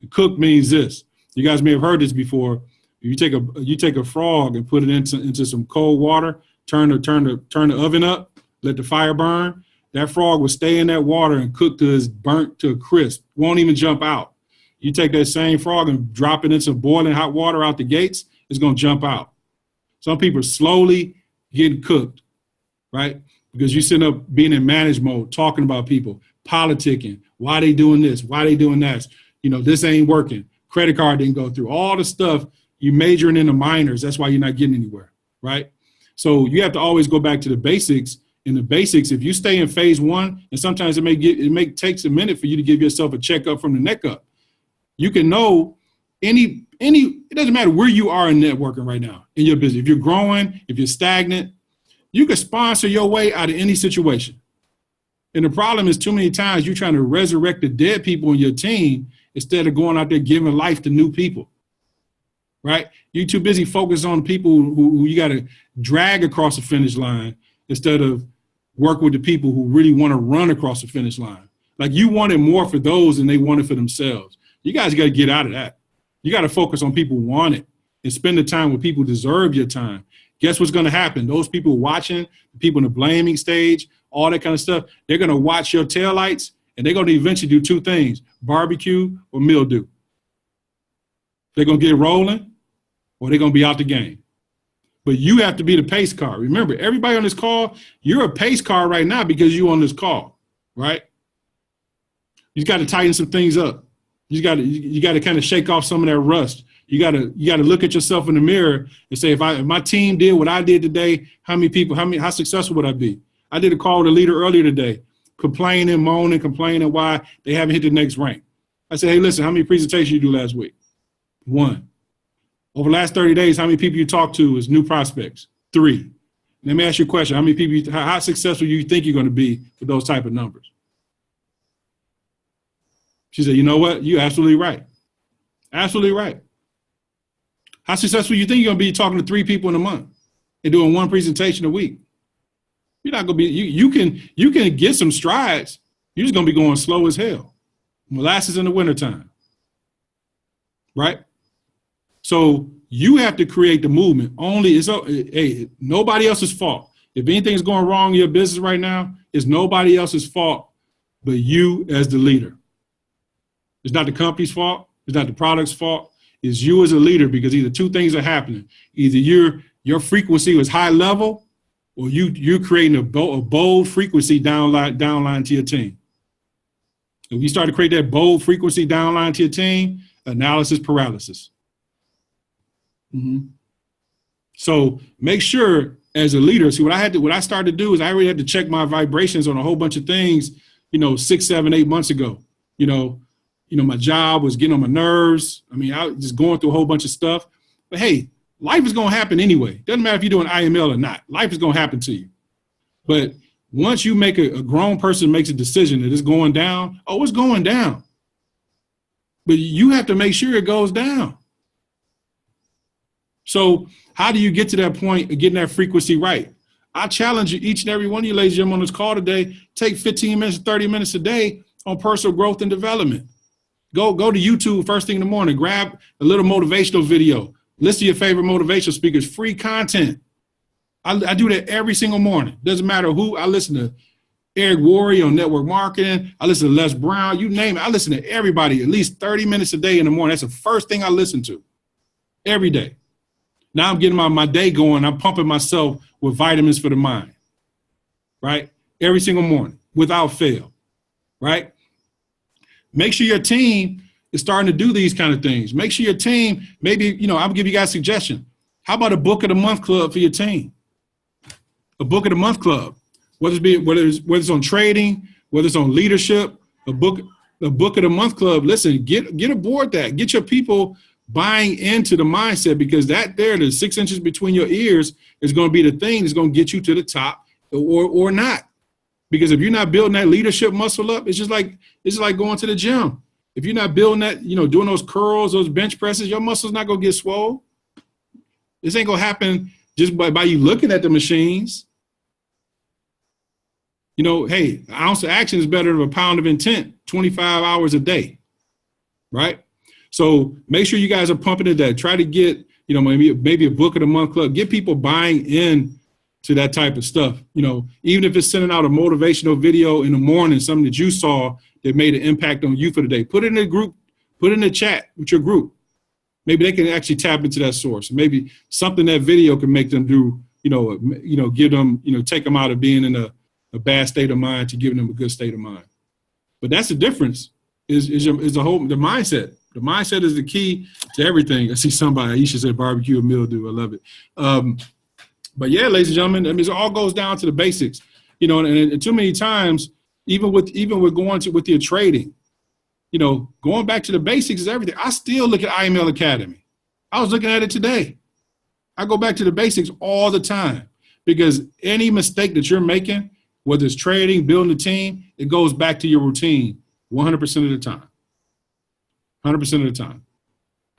The cook means this. You guys may have heard this before. You take a frog and put it into some cold water, turn the oven up, let the fire burn. That frog will stay in that water and cook till it's burnt to a crisp. Won't even jump out. You take that same frog and drop it in some boiling hot water out the gates, it's going to jump out. Some people are slowly getting cooked, right? Because you sit up being in manage mode, talking about people, politicking, why they doing this, why they doing that. This ain't working. Credit card didn't go through. All the stuff, you majoring in the minors. That's why you're not getting anywhere, right? So you have to always go back to the basics. In the basics, if you stay in phase 1, and sometimes it takes a minute for you to give yourself a checkup from the neck up. You can know it doesn't matter where you are in networking right now in your business. If you're growing, if you're stagnant, you can sponsor your way out of any situation. And the problem is too many times you're trying to resurrect the dead people in your team instead of going out there giving life to new people, right? You're too busy focused on people who you got to drag across the finish line instead of work with the people who really want to run across the finish line. Like, you wanted more for those than they wanted for themselves. You guys got to get out of that. You got to focus on people who want it and spend the time with people who deserve your time. Guess what's going to happen? Those people watching, the people in the blaming stage, all that kind of stuff, they're going to watch your taillights, and they're going to eventually do 2 things, barbecue or mildew. They're going to get rolling, or they're going to be out the game. But you have to be the pace car. Remember, everybody on this call, you're a pace car right now because you're on this call, right? You got to tighten some things up. You got to kind of shake off some of that rust. You got to look at yourself in the mirror and say, if my team did what I did today, how successful would I be? I did a call with a leader earlier today, complaining, moaning, complaining why they haven't hit the next rank. I said, hey, listen, how many presentations you do last week? 1. Over the last 30 days, how many people you talk to is new prospects? 3. Let me ask you a question. How many people, how successful do you think you're going to be with those type of numbers? She said, you know what? You're absolutely right. Absolutely right. How successful do you think you're going to be talking to 3 people in a month and doing 1 presentation a week? You're not going to be, you can get some strides. You're just going to be going slow as hell. Molasses in the wintertime. Right? So you have to create the movement. Nobody else's fault. If anything's going wrong in your business right now, it's nobody else's fault but you as the leader. It's not the company's fault. It's not the product's fault. It's you as a leader, because either 2 things are happening. Either your frequency was high level, or you're creating a bold frequency downline to your team. If you start to create that bold frequency downline to your team, analysis paralysis. Mm-hmm. So make sure as a leader, see what I started to do is I already had to check my vibrations on a whole bunch of things, 6, 7, 8 months ago. My job was getting on my nerves. I was just going through a whole bunch of stuff. But hey, life is going to happen anyway. Doesn't matter if you're doing IML or not. Life is going to happen to you. But once you make a grown person makes a decision that it's going down, it's going down. But you have to make sure it goes down. So how do you get to that point of getting that frequency right? I challenge you, each and every one of you ladies and gentlemen on this call today, take 15 minutes, 30 minutes a day on personal growth and development. Go to YouTube first thing in the morning, grab a little motivational video, listen to your favorite motivational speakers, free content. I do that every single morning. Doesn't matter who. I listen to Eric Worre on network marketing. I listen to Les Brown, you name it. I listen to everybody at least 30 minutes a day in the morning. That's the first thing I listen to every day. Now I'm getting my day going. I'm pumping myself with vitamins for the mind, right? Every single morning without fail, right? Make sure your team is starting to do these kind of things. Make sure your team, maybe, I'll give you guys a suggestion. How about a book of the month club for your team? A book of the month club, whether it's on trading, whether it's on leadership, a book of the month club. Listen, get aboard that. Get your people buying into the mindset, because that there, the 6 inches between your ears is going to be the thing that's going to get you to the top or not. Because if you're not building that leadership muscle up, it's just like going to the gym. If you're not building that, doing those curls, those bench presses, your muscle's not going to get swole. This ain't going to happen just by you looking at the machines. Hey, an ounce of action is better than a pound of intent, 25 hours a day, right? So make sure you guys are pumping it that. Try to get, maybe a book of the month club. Get people buying in to that type of stuff. Even if it's sending out a motivational video in the morning, something that you saw that made an impact on you for the day. Put it in a group, put it in the chat with your group. Maybe they can actually tap into that source. Maybe something that video can make them do, give them, take them out of being in a bad state of mind to giving them a good state of mind. But that's the difference is the mindset. The mindset is the key to everything. I see somebody, Aisha said barbecue and mildew. I love it. But yeah, ladies and gentlemen, it all goes down to the basics, and too many times, even with going with your trading, going back to the basics is everything. I still look at IML Academy. I was looking at it today. I go back to the basics all the time, because any mistake that you're making, whether it's trading, building a team, it goes back to your routine 100% of the time. 100% of the time.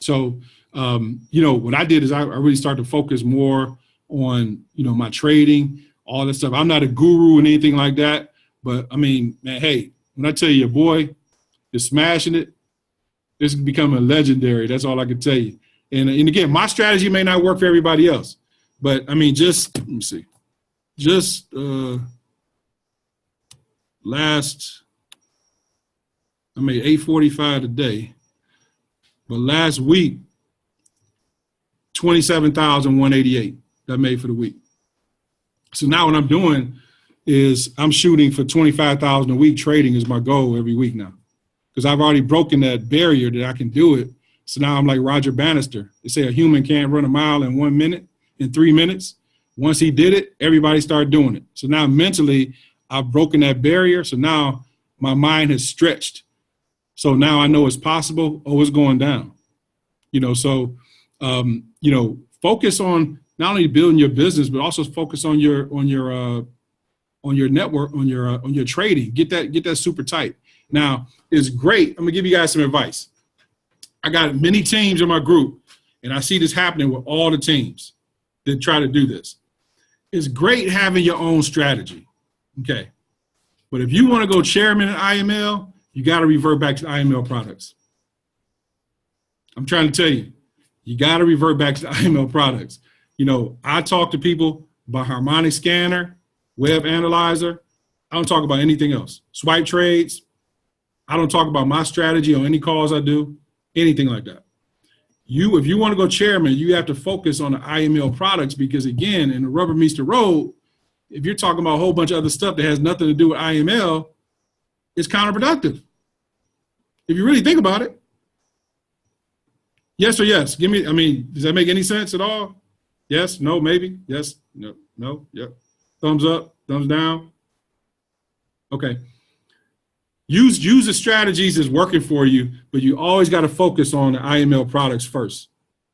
So, what I did is I really started to focus more on, my trading, all that stuff. I'm not a guru and anything like that, but I mean, man, hey, when I tell you your boy is smashing it, this is becoming legendary. That's all I can tell you. And again, my strategy may not work for everybody else, but I mean, let me see, I made 845 today, but last week, 27,188 I made for the week. So now what I'm doing is I'm shooting for 25,000 a week. Trading is my goal every week now, because I've already broken that barrier that I can do it. So now I'm like Roger Bannister. They say a human can't run a mile in 1 minute, in 3 minutes. Once he did it, everybody started doing it. So now mentally, I've broken that barrier. So now my mind has stretched. So now I know it's possible. Oh, it's going down. Focus on not only building your business, but also focus on your network, on your trading. Get that super tight. Now, it's great. I'm gonna give you guys some advice. I got many teams in my group, and I see this happening with all the teams that try to do this. It's great having your own strategy, okay? But if you want to go chairman in IML, you got to revert back to IML products. I'm trying to tell you, you got to revert back to IML products. I talk to people about harmonic scanner, web analyzer. I don't talk about anything else. Swipe trades. I don't talk about my strategy on any calls I do, anything like that. If you want to go chairman, you have to focus on the IML products, because again, in the rubber meets the road, if you're talking about a whole bunch of other stuff that has nothing to do with IML, it's counterproductive. If you really think about it. Yes or yes? Does that make any sense at all? Yes, no, maybe, yes, no, yep. Thumbs up, thumbs down. Okay. Use the strategies that's working for you, but you always got to focus on the IML products first.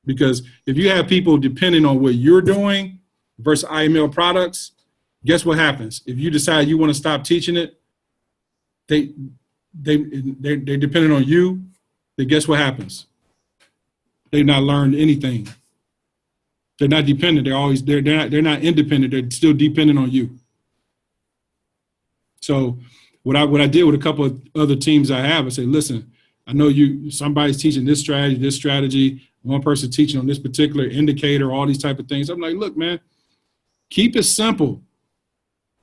Because if you have people depending on what you're doing versus IML products, guess what happens? If you decide you want to stop teaching it, they're dependent on you, then guess what happens? They've not learned anything. They're not dependent. They're not independent. They're still dependent on you. So what I did with a couple of other teams I have, I said, listen, I know somebody's teaching this strategy, one person teaching on this particular indicator, all these type of things. I'm like, look, man, keep it simple.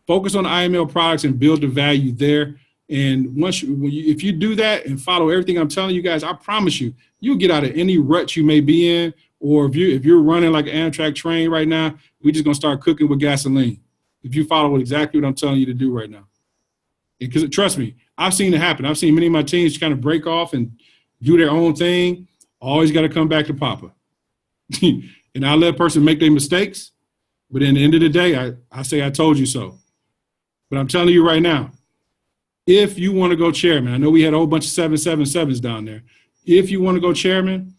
Focus on the IML products and build the value there. And if you do that and follow everything I'm telling you guys, I promise you'll get out of any rut you may be in. Or if you're running like an Amtrak train right now, we're just gonna start cooking with gasoline. If you follow exactly what I'm telling you to do right now. Because trust me, I've seen it happen. I've seen many of my teams kind of break off and do their own thing. Always got to come back to Papa. And I let a person make their mistakes. But in the end of the day, I say I told you so. But I'm telling you right now, if you want to go chairman, I know we had a whole bunch of 777s down there. If you want to go chairman,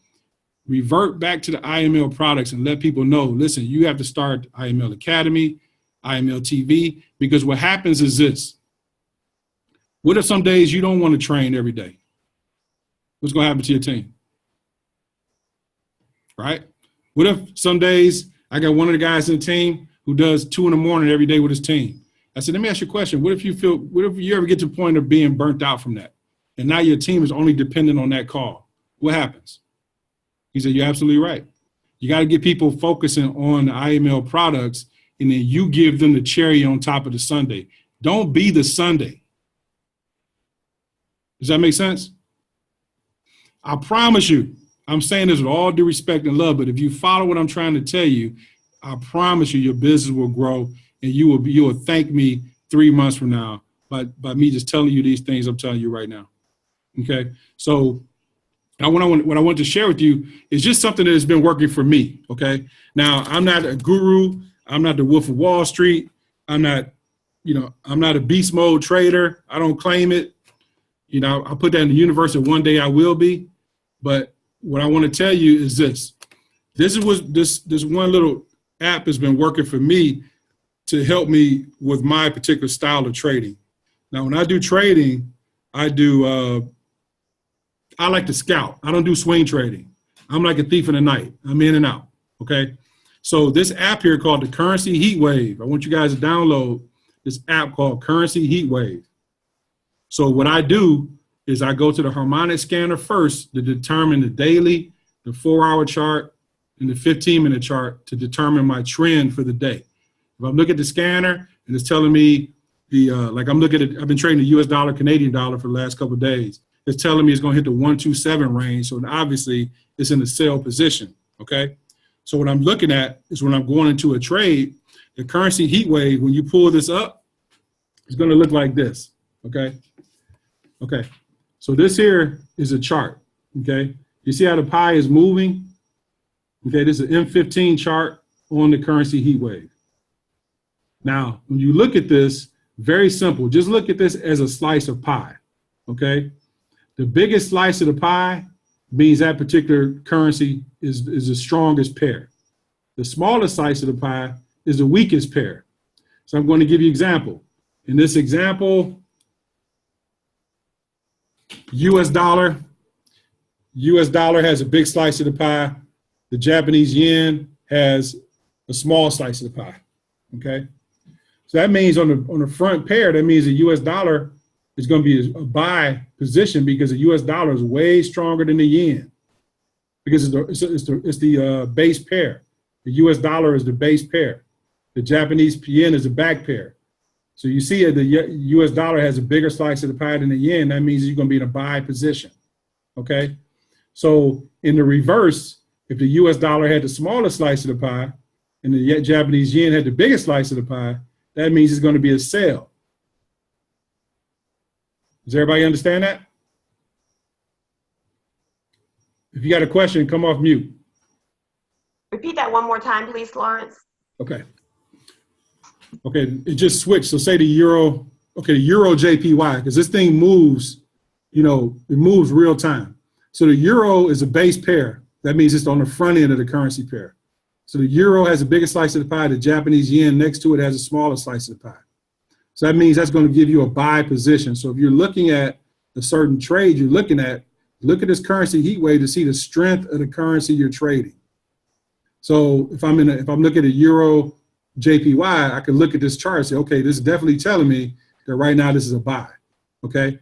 revert back to the IML products and let people know, listen, you have to start IML Academy, IML TV, because what happens is this. What if some days you don't want to train every day? What's going to happen to your team? Right? What if some days I got one of the guys in the team who does 2 in the morning every day with his team? I said, let me ask you a question. What if you ever get to the point of being burnt out from that? And now your team is only dependent on that call. What happens? He said, you're absolutely right. You got to get people focusing on the IML products, and then you give them the cherry on top of the sundae. Don't be the sundae. Does that make sense? I promise you, I'm saying this with all due respect and love, but if you follow what I'm trying to tell you, I promise you your business will grow, and you will thank me 3 months from now by me just telling you these things I'm telling you right now. Okay? So what I want to share with you is just something that has been working for me, okay? Now, I'm not a guru. I'm not the Wolf of Wall Street. I'm not a beast mode trader. I don't claim it. I put that in the universe that one day I will be. But what I want to tell you is this. This one little app has been working for me to help me with my particular style of trading. Now, when I do trading, I like to scout. I don't do swing trading. I'm like a thief in the night. I'm in and out, okay? So this app here called the Currency Heat Wave, I want you guys to download this app called Currency Heat Wave. So what I do is I go to the harmonic scanner first to determine the daily, the 4-hour chart, and the 15-minute chart to determine my trend for the day. If I'm looking at the scanner and it's telling me I've been trading the US dollar, Canadian dollar for the last couple of days. It's telling me it's going to hit the 127 range. So obviously it's in the sell position. Okay. So what I'm looking at is when I'm going into a trade, the currency heat wave, when you pull this up, it's going to look like this. Okay. Okay. So this here is a chart. Okay. You see how the pie is moving? Okay. This is an M15 chart on the currency heat wave. Now, when you look at this, very simple. Just look at this as a slice of pie. Okay. The biggest slice of the pie means that particular currency is the strongest pair. The smallest slice of the pie is the weakest pair. So I'm going to give you an example. In this example, US dollar has a big slice of the pie. The Japanese yen has a small slice of the pie. Okay. So that means on the front pair, that means the US dollar is going to be a buy position because the US dollar is way stronger than the yen because it's the base pair. The US dollar is the base pair. The Japanese yen is the back pair. So you see the US dollar has a bigger slice of the pie than the yen. That means you're going to be in a buy position. Okay. So in the reverse, if the US dollar had the smallest slice of the pie and the Japanese yen had the biggest slice of the pie, that means it's going to be a sell. Does everybody understand that? If you got a question, come off mute. Repeat that one more time, please, Lawrence. Okay. Okay, it just switched. So say the euro, okay, the euro JPY, because this thing moves, it moves real time. So the euro is a base pair. That means it's on the front end of the currency pair. So the euro has the biggest slice of the pie. The Japanese yen next to it has a smaller slice of the pie. So that means that's going to give you a buy position. So if you're looking at a certain trade look at this currency heat wave to see the strength of the currency you're trading. So if I'm looking at a euro JPY, I can look at this chart and say, okay, this is definitely telling me that right now this is a buy. Okay.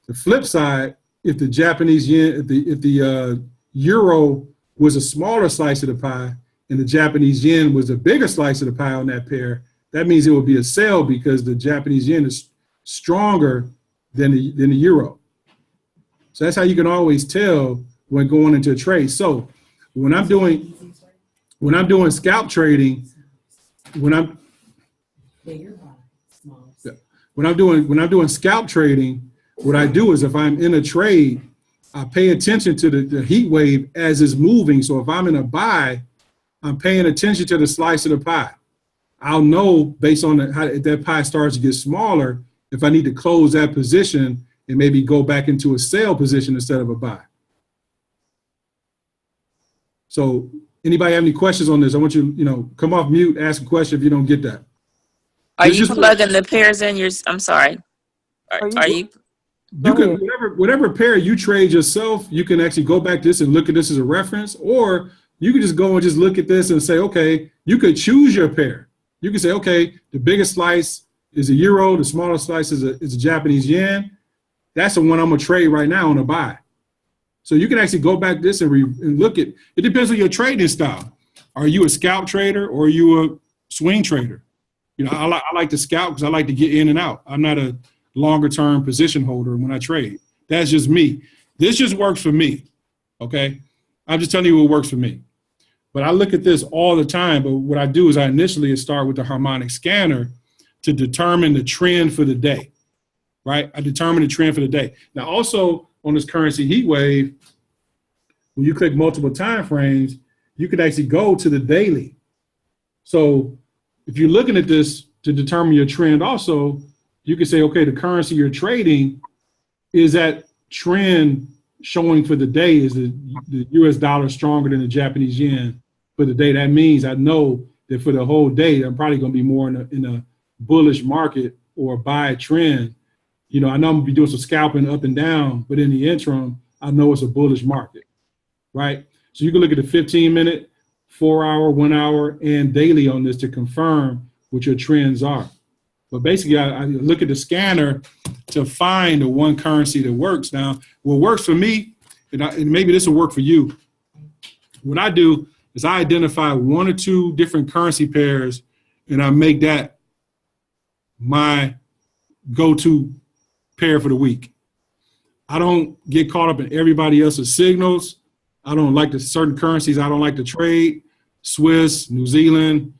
The flip side, if the Japanese yen, if the euro was a smaller slice of the pie and the Japanese yen was a bigger slice of the pie on that pair, that means it will be a sell because the Japanese yen is stronger than the euro. So that's how you can always tell when going into a trade. So when I'm doing scalp trading, when I'm doing scalp trading, what I do is if I'm in a trade, I pay attention to the heat wave as it's moving. So if I'm in a buy, I'm paying attention to the slice of the pie. I'll know based on if that pie starts to get smaller, if I need to close that position and maybe go back into a sell position instead of a buy. So anybody have any questions on this? I want you, come off mute, ask a question if you don't get that. Are This you just- plugging the pairs in your? I'm sorry. Are you? You can whatever pair you trade yourself, you can actually go back to this and look at this as a reference, or you can just go and just look at this and say, okay, you could choose your pair. You can say, okay, the biggest slice is a euro, the smallest slice is a Japanese yen. That's the one I'm gonna trade right now on a buy. So you can actually go back to this and look at. It depends on your trading style. Are you a scalp trader or are you a swing trader? I like to scalp because I like to get in and out. I'm not a longer term position holder when I trade. That's just me. This just works for me. Okay. I'm just telling you what works for me. But I look at this all the time. But what I do is I initially start with the harmonic scanner to determine the trend for the day. Right? I determine the trend for the day. Now also on this currency heat wave, when you click multiple time frames, you can actually go to the daily. So if you're looking at this to determine your trend also, you can say, okay, the currency you're trading, is that trend showing for the day? Is the US dollar stronger than the Japanese yen for the day? That means I know that for the whole day, I'm probably going to be more in a bullish market or buy trend. I know I'm going to be doing some scalping up and down, but in the interim, I know it's a bullish market, right? So you can look at the 15-minute, 4-hour, 1 hour, and daily on this to confirm what your trends are. But basically, I look at the scanner to find the one currency that works. Now, what works for me, and maybe this will work for you, what I do is I identify 1 or 2 different currency pairs, and I make that my go-to pair for the week. I don't get caught up in everybody else's signals. I don't like the certain currencies I don't like to trade. Swiss, New Zealand,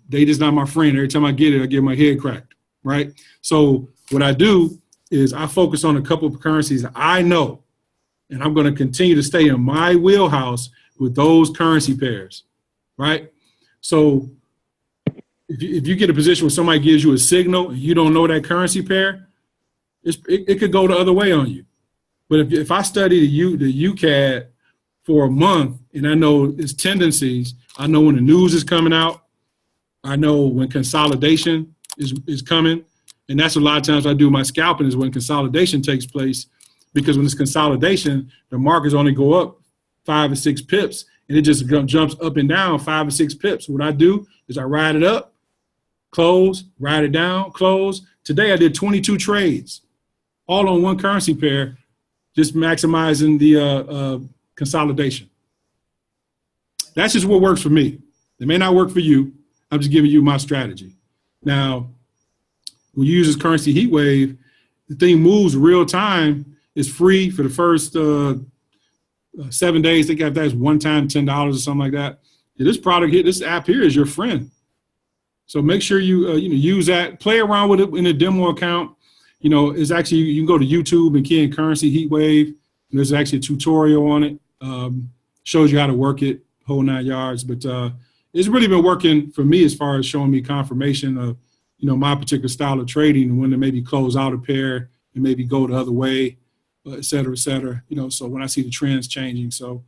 they just not my friend. Every time I get it, I get my head cracked, right? So what I do is I focus on a couple of currencies I know, and I'm going to continue to stay in my wheelhouse with those currency pairs, right? So if you get a position where somebody gives you a signal and you don't know that currency pair, it could go the other way on you. But if I study the UCAD for a month and I know its tendencies, I know when the news is coming out, I know when consolidation is coming, and that's a lot of times I do my scalping is when consolidation takes place, because when it's consolidation, the markets only go up 5 or 6 pips, and it just jumps up and down 5 or 6 pips. What I do is I ride it up, close, ride it down, close. Today I did 22 trades, all on one currency pair, just maximizing the consolidation. That's just what works for me. It may not work for you. I'm just giving you my strategy. Now, when you use this currency heat wave, the thing moves real time. It's free for the first 7 days. I think that's one time $10 or something like that. And this product here, this app here is your friend. So make sure you use that. Play around with it in a demo account. It's actually, you can go to YouTube and key in currency heat wave. And there's actually a tutorial on it. Shows you how to work it, whole 9 yards. But it's really been working for me as far as showing me confirmation of, my particular style of trading and when to maybe close out a pair and maybe go the other way, et cetera, et cetera. So when I see the trends changing. So,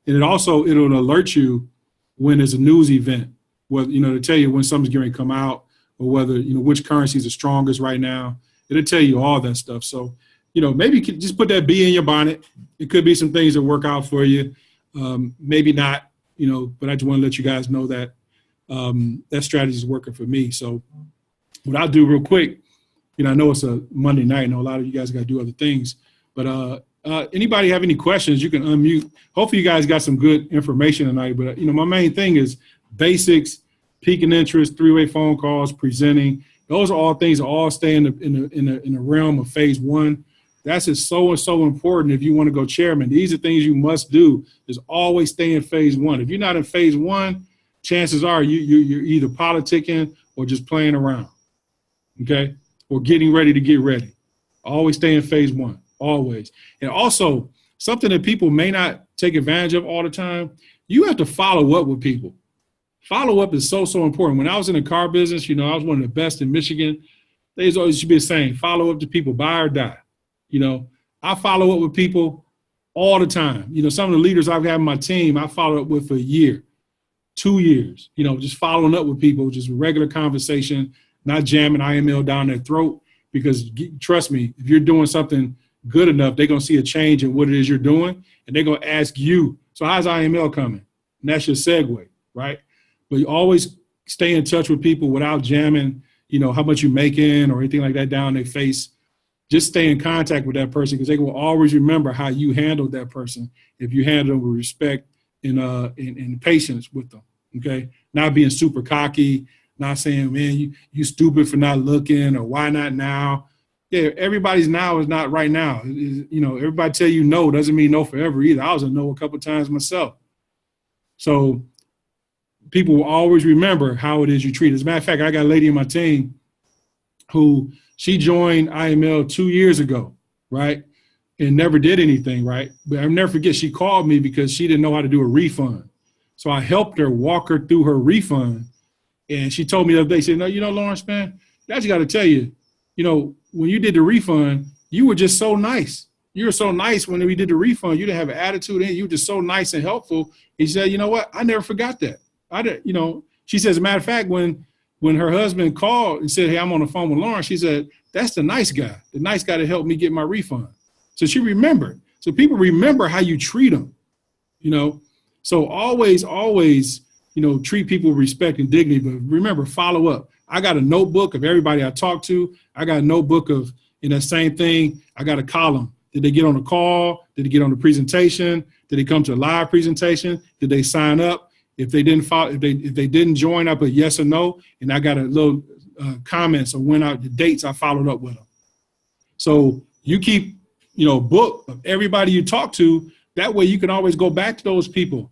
and it'll alert you when there's a news event, whether, to tell you when something's going to come out or whether, which currencies are strongest right now. It'll tell you all that stuff. So, maybe you can just put that bee in your bonnet. It could be some things that work out for you. Maybe not, but I just want to let you guys know that that strategy is working for me. So what I'll do real quick, I know it's a Monday night. I know a lot of you guys got to do other things, but anybody have any questions, you can unmute. Hopefully you guys got some good information tonight, but my main thing is basics, peaking interest, 3-way phone calls, presenting. Those are all things that all stay in the realm of phase 1. That's just so important if you want to go chairman. These are things you must do, is always stay in phase 1. If you're not in phase 1, chances are you're either politicking or just playing around, okay? Or getting ready to get ready. Always stay in phase 1, always. And also, something that people may not take advantage of all the time, you have to follow up with people. Follow up is so important. When I was in the car business, I was one of the best in Michigan. There's always should be saying, follow up to people, buy or die. I follow up with people all the time. You know, some of the leaders I've had on my team, I followed up with for a year, 2 years, you know, just following up with people, just regular conversation, not jamming IML down their throat, because trust me, if you're doing something good enough, they're going to see a change in what it is you're doing, and they're going to ask you, so how's IML coming? And that's your segue, right? But you always stay in touch with people without jamming, you know, how much you're making or anything like that down their face. Just stay in contact with that person, because they will always remember how you handled that person if you handle them with respect and patience with them, okay? Not being super cocky, not saying, man, you stupid for not looking, or why not now? Yeah, everybody's now is not right now. You know, everybody tell you no doesn't mean no forever either. I was a no a couple times myself. So people will always remember how it is you treat. As a matter of fact, I got a lady in my team who she joined IML 2 years ago, right? And never did anything, right? But I'll never forget, she called me because she didn't know how to do a refund. So I helped her walk her through her refund. And she told me the other day, she said, no, you know, Lawrence, man, I just got to tell you, you know, when you did the refund, you were just so nice. You were so nice when we did the refund. You didn't have an attitude in. You were just so nice and helpful. He said, you know what? I never forgot that. You know, she says, as a matter of fact, when her husband called and said, hey, I'm on the phone with Lawrence, she said, that's the nice guy that helped me get my refund. So she remembered. So people remember how you treat them, you know. So always, you know, treat people with respect and dignity. But remember, follow up. I got a notebook of everybody I talk to. I got a notebook of, in that same thing, I got a column. Did they get on the call? Did they get on the presentation? Did they come to a live presentation? Did they sign up? If they didn't follow, if they didn't join, I put yes or no, and I got a little comments or when out the dates I followed up with them. So you keep, you know, book of everybody you talk to. That way you can always go back to those people,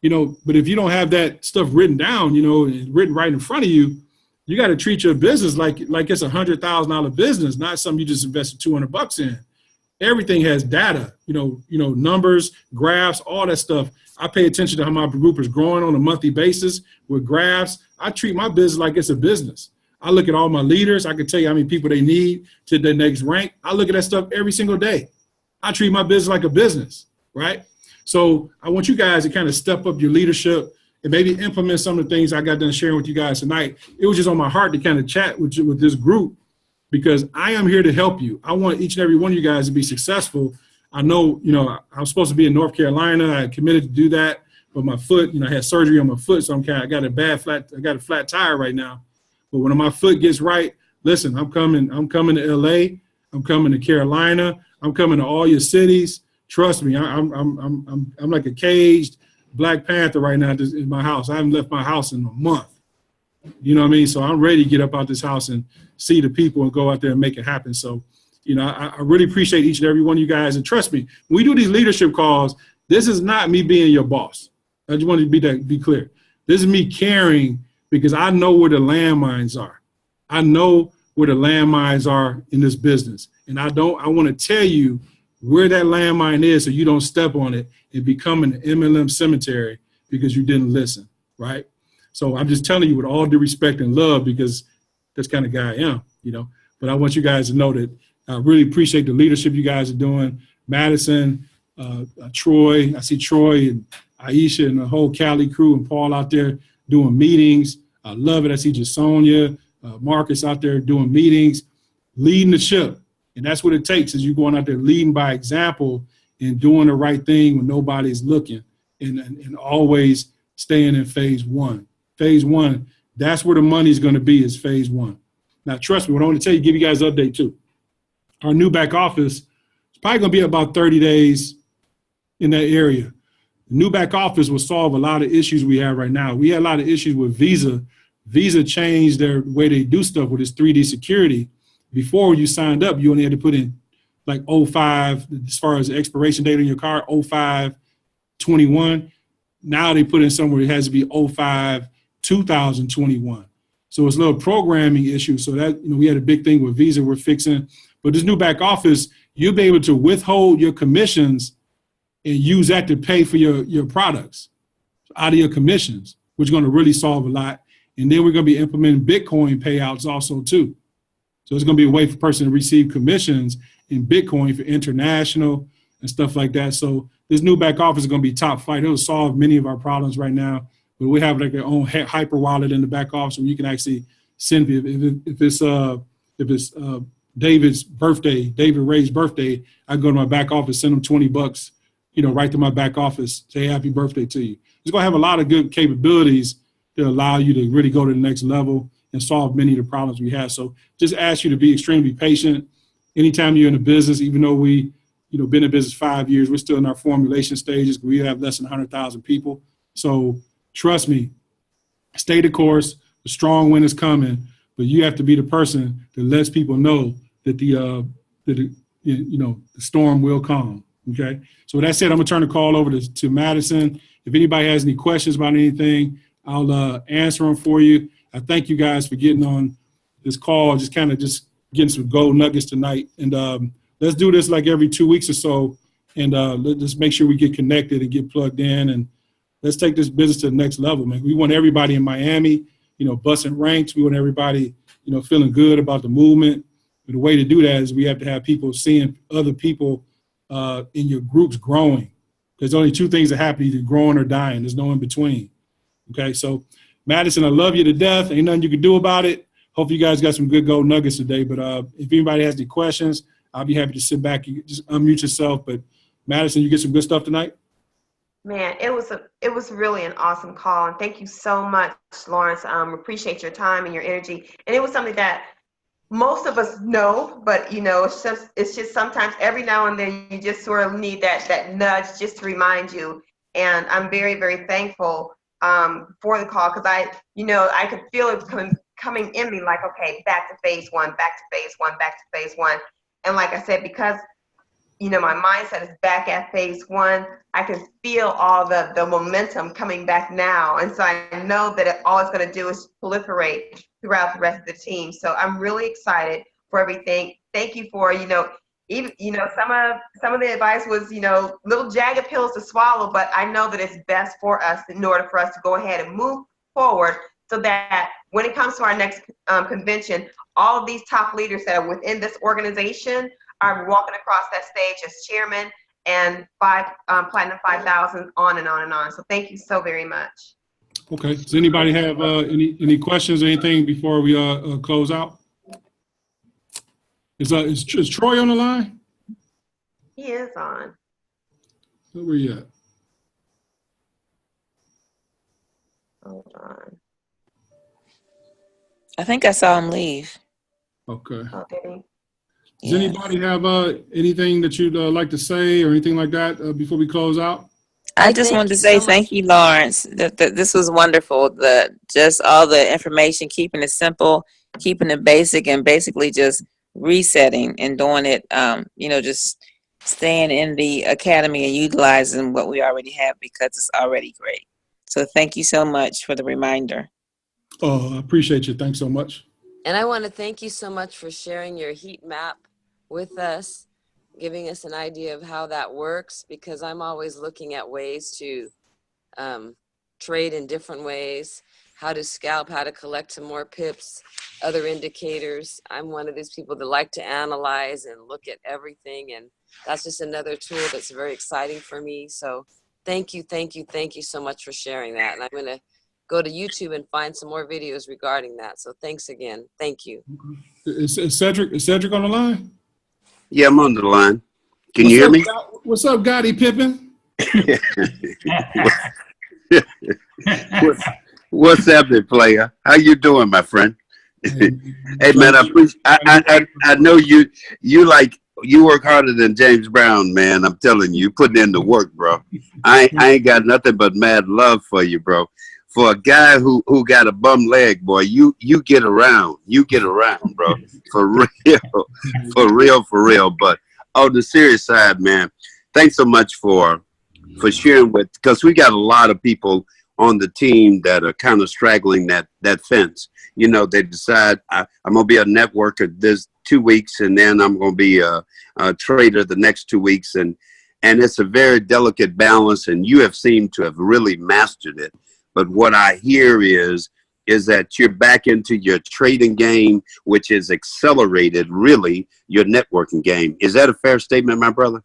you know. But if you don't have that stuff written down, you know, written right in front of you, you got to treat your business like it's $100,000 business, not something you just invested $200 in. Everything has data, you know, numbers, graphs, all that stuff. I pay attention to how my group is growing on a monthly basis with graphs. I treat my business like it's a business. I look at all my leaders. I can tell you how many people they need to the next rank. I look at that stuff every single day. I treat my business like a business, right? So I want you guys to kind of step up your leadership and maybe implement some of the things I got done sharing with you guys tonight. It was just on my heart to kind of chat with this group, because I am here to help you. I want each and every one of you guys to be successful. I know, you know, I was supposed to be in North Carolina. I committed to do that, but my foot, you know, I had surgery on my foot, so I got a flat tire right now. But when my foot gets right, listen, I'm coming to LA. I'm coming to Carolina. I'm coming to all your cities. Trust me, I'm like a caged Black Panther right now in my house. I haven't left my house in a month. You know what I mean? So I'm ready to get up out this house and see the people and go out there and make it happen. So, you know, I really appreciate each and every one of you guys. And trust me, when we do these leadership calls, this is not me being your boss. I just want to be clear. This is me caring, because I know where the landmines are. I know where the landmines are in this business. And I want to tell you where that landmine is so you don't step on it and become an MLM cemetery because you didn't listen, right? So I'm just telling you with all due respect and love, because that's the kind of guy I am, you know. But I want you guys to know that I really appreciate the leadership you guys are doing. Madison, Troy, I see Troy and Aisha and the whole Cali crew and Paul out there doing meetings. I love it. I see Jasonia, Marcus out there doing meetings, leading the ship. And that's what it takes, is you going out there leading by example and doing the right thing when nobody's looking, and always staying in phase one. Phase one, that's where the money's going to be, is phase one. Now, trust me, what I want to tell you, give you guys an update too. Our new back office is probably going to be about 30 days in that area. The new back office will solve a lot of issues we have right now. We had a lot of issues with Visa. Visa changed their way they do stuff with its 3D security. Before, when you signed up, you only had to put in like 05, as far as the expiration date on your card, 05/21. Now they put in somewhere it has to be 05/2021. So it's a little programming issue. So that, you know, we had a big thing with Visa we're fixing. But this new back office, you'll be able to withhold your commissions and use that to pay for your products out of your commissions, which is going to really solve a lot. And then we're going to be implementing Bitcoin payouts also too. So it's going to be a way for a person to receive commissions in Bitcoin for international and stuff like that. So this new back office is going to be top flight. It'll solve many of our problems right now. But we have like our own hyper wallet in the back office where you can actually send if it's David's birthday, David Ray's birthday, I go to my back office, send him $20, right to my back office, say happy birthday to you. It's going to have a lot of good capabilities to allow you to really go to the next level and solve many of the problems we have. So just ask you to be extremely patient. Anytime you're in a business, even though we, been in business 5 years, we're still in our formulation stages. We have less than 100,000 people. So trust me, stay the course. The strong wind is coming, but you have to be the person that lets people know that the storm will come. Okay. So with that said, I'm gonna turn the call over to Madison. If anybody has any questions about anything, I'll answer them for you. I thank you guys for getting on this call, just getting some gold nuggets tonight. And let's do this like every 2 weeks or so. And let's make sure we get connected and get plugged in. And let's take this business to the next level, man. We want everybody in Miami, busting ranks. We want everybody, feeling good about the movement. But the way to do that is we have to have people seeing other people in your groups growing. There's only two things that happen, either growing or dying. There's no in between. Okay, so Madison, I love you to death. Ain't nothing you can do about it. Hopefully you guys got some good gold nuggets today. But if anybody has any questions, I'll be happy to sit back. You just unmute yourself. But Madison, you get some good stuff tonight? Man, it was really an awesome call. And thank you so much, Lawrence. Appreciate your time and your energy. And it was something that most of us know, but it's just sometimes every now and then you just sort of need that nudge just to remind you. And I'm very, very thankful for the call, because I could feel it coming in me, like, okay, back to phase one, back to phase one, back to phase one. And like I said, because my mindset is back at phase one, I can feel all the momentum coming back now. And so I know that all it's going to do is proliferate throughout the rest of the team. So I'm really excited for everything. Thank you for, even, some of the advice was, little jagged pills to swallow, but I know that it's best for us in order for us to go ahead and move forward, so that when it comes to our next convention, all of these top leaders that are within this organization are walking across that stage as chairman and Platinum 5000, on and on and on. So thank you so very much. Okay. Does anybody have any questions or anything before we close out? Is Troy on the line? He is on. Where you at? Hold on. I think I saw him leave. Okay. Oh, did he? Does anybody have anything that you'd like to say or anything like that before we close out? I just wanted to say thank you, Lawrence. That this was wonderful. Just all the information, keeping it simple, keeping it basic, and basically just resetting and doing it. Just staying in the academy and utilizing what we already have, because it's already great. So thank you so much for the reminder. Oh, I appreciate you. Thanks so much. And I want to thank you so much for sharing your heat map with us, giving us an idea of how that works, because I'm always looking at ways to trade in different ways, how to scalp, how to collect some more pips, other indicators. I'm one of these people that like to analyze and look at everything, and that's just another tool that's very exciting for me. So thank you so much for sharing that. And I'm going to go to YouTube and find some more videos regarding that. So thanks again. Thank you. Is Cedric on the line? Yeah, I'm on the line. Can you hear me? What's up, Gotti Pippin? What's happening, player? How you doing, my friend? Hey, man, I know you work harder than James Brown, man. I'm telling you, you're putting in the work, bro. I ain't got nothing but mad love for you, bro. For a guy who got a bum leg, boy, you get around. You get around, bro. For real. But on the serious side, man, thanks so much for sharing because we got a lot of people on the team that are kind of straggling that fence. They decide I'm going to be a networker this 2 weeks, and then I'm going to be a trader the next 2 weeks. And it's a very delicate balance, and you have seemed to have really mastered it. But what I hear is that you're back into your trading game, which has accelerated, really, your networking game. Is that a fair statement, my brother?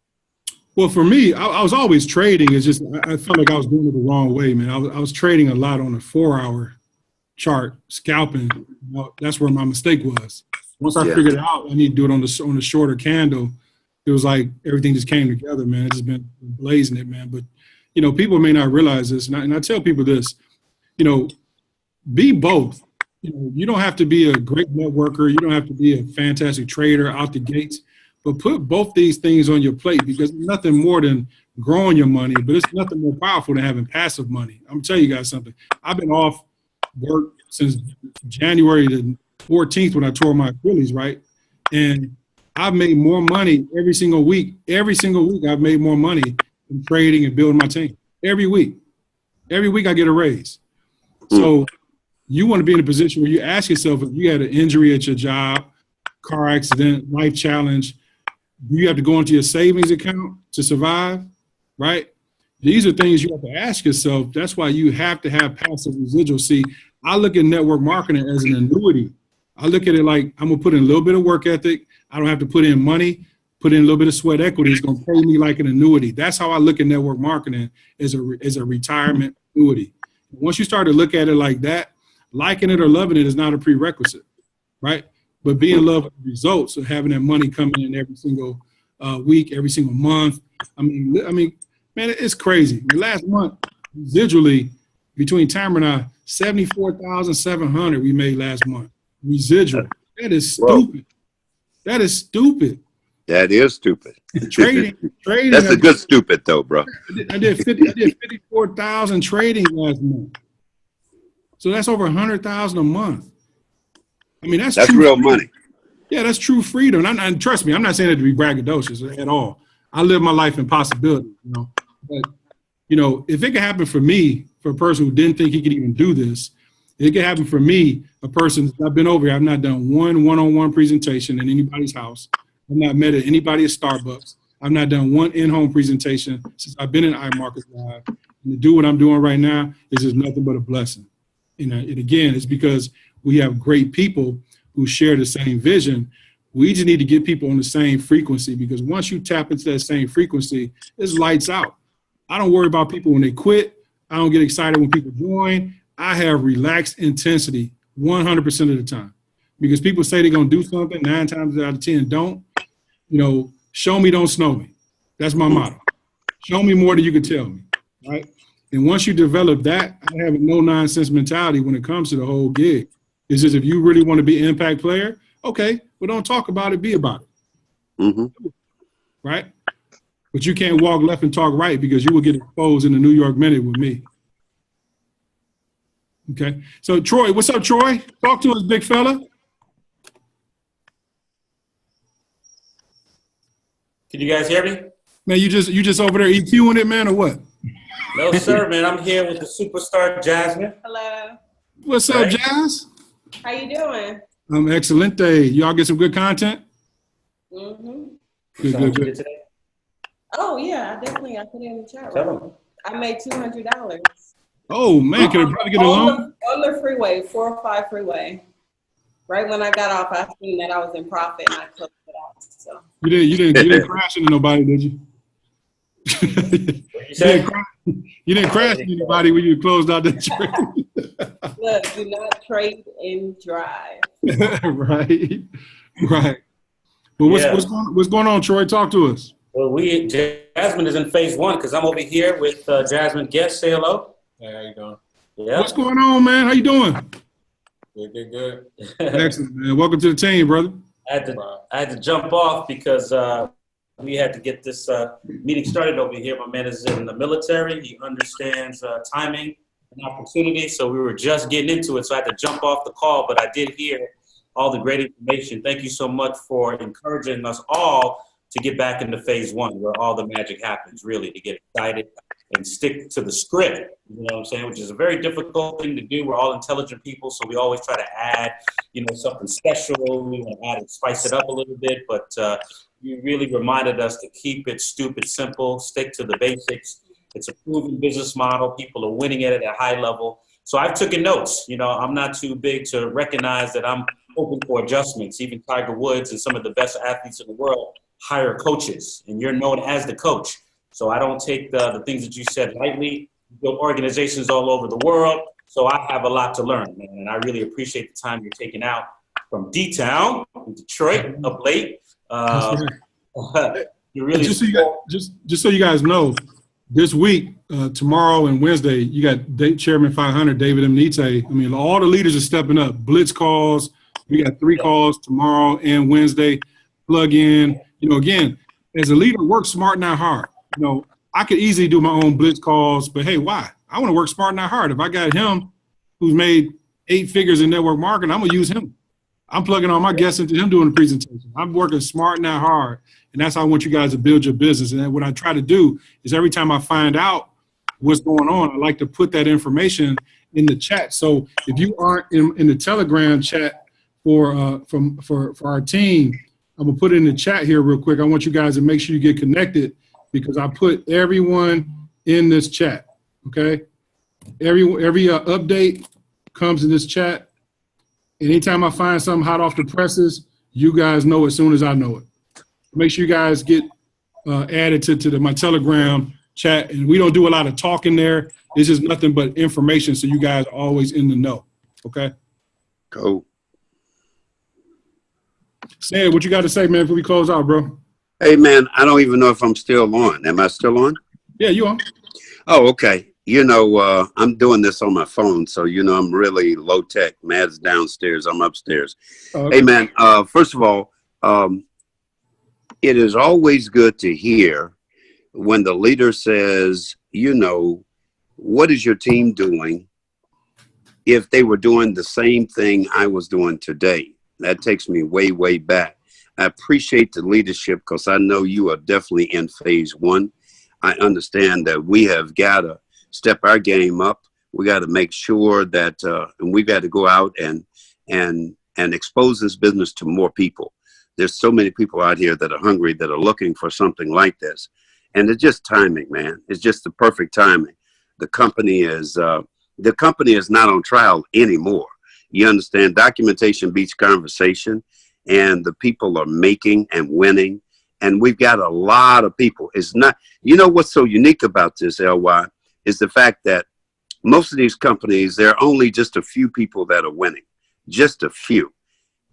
Well, for me, I was always trading. It's just I felt like I was doing it the wrong way, man. I was trading a lot on a 4-hour chart, scalping. That's where my mistake was. Once I figured it out, I need to do it on the shorter candle. It was like everything just came together, man. It's just been blazing it, man. But people may not realize this, and I tell people this. Be both. You don't have to be a great networker. You don't have to be a fantastic trader out the gates. But put both these things on your plate, because it's nothing more than growing your money, but it's nothing more powerful than having passive money. I'm telling you guys something. I've been off work since January the 14th when I tore my Achilles, right? And I've made more money every single week. Every single week I've made more money in trading and building my team. Every week. Every week I get a raise. So you want to be in a position where you ask yourself, if you had an injury at your job, car accident, life challenge, you have to go into your savings account to survive, right? These are things you have to ask yourself. That's why you have to have passive residual. See, I look at network marketing as an annuity. I look at it like I'm going to put in a little bit of work ethic. I don't have to put in money, put in a little bit of sweat equity. It's going to pay me like an annuity. That's how I look at network marketing, as a retirement annuity. Once you start to look at it like that, liking it or loving it is not a prerequisite, right? But be in love with the results of having that money coming in every single week, every single month. I mean, man, it's crazy. Last month, residually, between Tamara and I, $74,700 we made last month. Residual. That is stupid. That is stupid. That is stupid. Trading. That's a good stupid though, bro. I did 54,000 trading last month. So that's over 100,000 a month. I mean, that's real money. Yeah, that's true freedom. And trust me, I'm not saying that to be braggadocious at all. I live my life in possibility, But, if it could happen for me, for a person who didn't think he could even do this, it could happen for me, a person, I've been over here, I've not done one-on-one presentation in anybody's house. I've not met anybody at Starbucks. I've not done one in-home presentation since I've been in iMarketsLive. And to do what I'm doing right now is just nothing but a blessing. And again, it's because we have great people who share the same vision. We just need to get people on the same frequency, because once you tap into that same frequency, it's lights out. I don't worry about people when they quit. I don't get excited when people join. I have relaxed intensity 100% of the time, because people say they're going to do something, 9 times out of 10 don't. Show me, don't snow me. That's my motto. Show me more than you can tell me, right? And once you develop that, I have a no-nonsense mentality when it comes to the whole gig. It's just, if you really want to be an impact player, okay, well, don't talk about it, be about it. Mm-hmm. Right? But you can't walk left and talk right, because you will get exposed in the New York Minute with me. Okay. So, Troy, what's up, Troy? Talk to us, big fella. Can you guys hear me? Man, you just over there EQing it, man, or what? No, sir, man. I'm here with the superstar Jasmine. Hello. What's up, Jazz? How you doing? I'm excellent. Y'all get some good content? Mm-hmm. Good. Oh, yeah, I put it in the chat room. I made $200. Oh, man, can a brother get a loan? On the freeway, 405 freeway. Right when I got off, I seen that I was in profit, and I closed it out. So You didn't crash into nobody, did you? You didn't crash into anybody when you closed out that trade. Look, do not trade and drive. Right. But what's going on, Troy? Talk to us. Well, Jasmine is in phase 1, because I'm over here with Jasmine Guest. Say hello. Hey, how you doing? Yeah. What's going on, man? How you doing? Good. Excellent, man. Welcome to the team, brother. I had to jump off because we had to get this meeting started over here. My man is in the military. He understands timing and opportunity. So we were just getting into it. So I had to jump off the call, but I did hear all the great information. Thank you so much for encouraging us all to get back into phase 1, where all the magic happens, really, to get excited and stick to the script, you know what I'm saying, which is a very difficult thing to do. We're all intelligent people, so we always try to add, something special. We want to add and spice it up a little bit, but you really reminded us to keep it stupid simple, stick to the basics. It's a proven business model. People are winning at it at a high level. So I've taken notes. I'm not too big to recognize that I'm open for adjustments. Even Tiger Woods and some of the best athletes in the world hire coaches, and you're known as the coach. So I don't take the things that you said lightly. You build organizations all over the world. So I have a lot to learn, man. And I really appreciate the time you're taking out from D-Town, in Detroit, up late. You really just so you guys know, this week, tomorrow and Wednesday, you got Chairman 500, David Mnite. I mean, all the leaders are stepping up. Blitz calls. We got 3 calls tomorrow and Wednesday. Plug in. You know, again, as a leader, work smart, not hard. You know, I could easily do my own blitz calls, but hey, why? I want to work smart, not hard. If I got him who's made 8 figures in network marketing, I'm going to use him. I'm plugging all my guests into him doing the presentation. I'm working smart, not hard. And that's how I want you guys to build your business. And what I try to do is every time I find out what's going on, I like to put that information in the chat. So if you aren't in the Telegram chat for our team, I'm going to put it in the chat here real quick. I want you guys to make sure you get connected because I put everyone in this chat, okay? Every update comes in this chat. Anytime I find something hot off the presses, you guys know as soon as I know it. Make sure you guys get added to my Telegram chat. And we don't do a lot of talking there. It's just nothing but information, so you guys are always in the know, okay? Cool. Sam, what you got to say, man, before we close out, bro? Hey, man, I don't even know if I'm still on. Am I still on? Yeah, you on. Oh, okay. You know, I'm doing this on my phone, so, you know, I'm really low tech. Matt's downstairs. I'm upstairs. Oh, okay. Hey, man, first of all, it is always good to hear when the leader says, you know, what is your team doing if they were doing the same thing I was doing today? That takes me way, way back. I appreciate the leadership because I know you are definitely in phase 1. I understand that we have got to step our game up. We got to make sure that and we got to go out and expose this business to more people. There's so many people out here that are hungry, that are looking for something like this. And it's just timing, man. It's just the perfect timing. The company is not on trial anymore. You understand, documentation beats conversation, and the people are making and winning. And we've got a lot of people. It's not, you know what's so unique about this, LY, is the fact that most of these companies, there are only just a few people that are winning, just a few.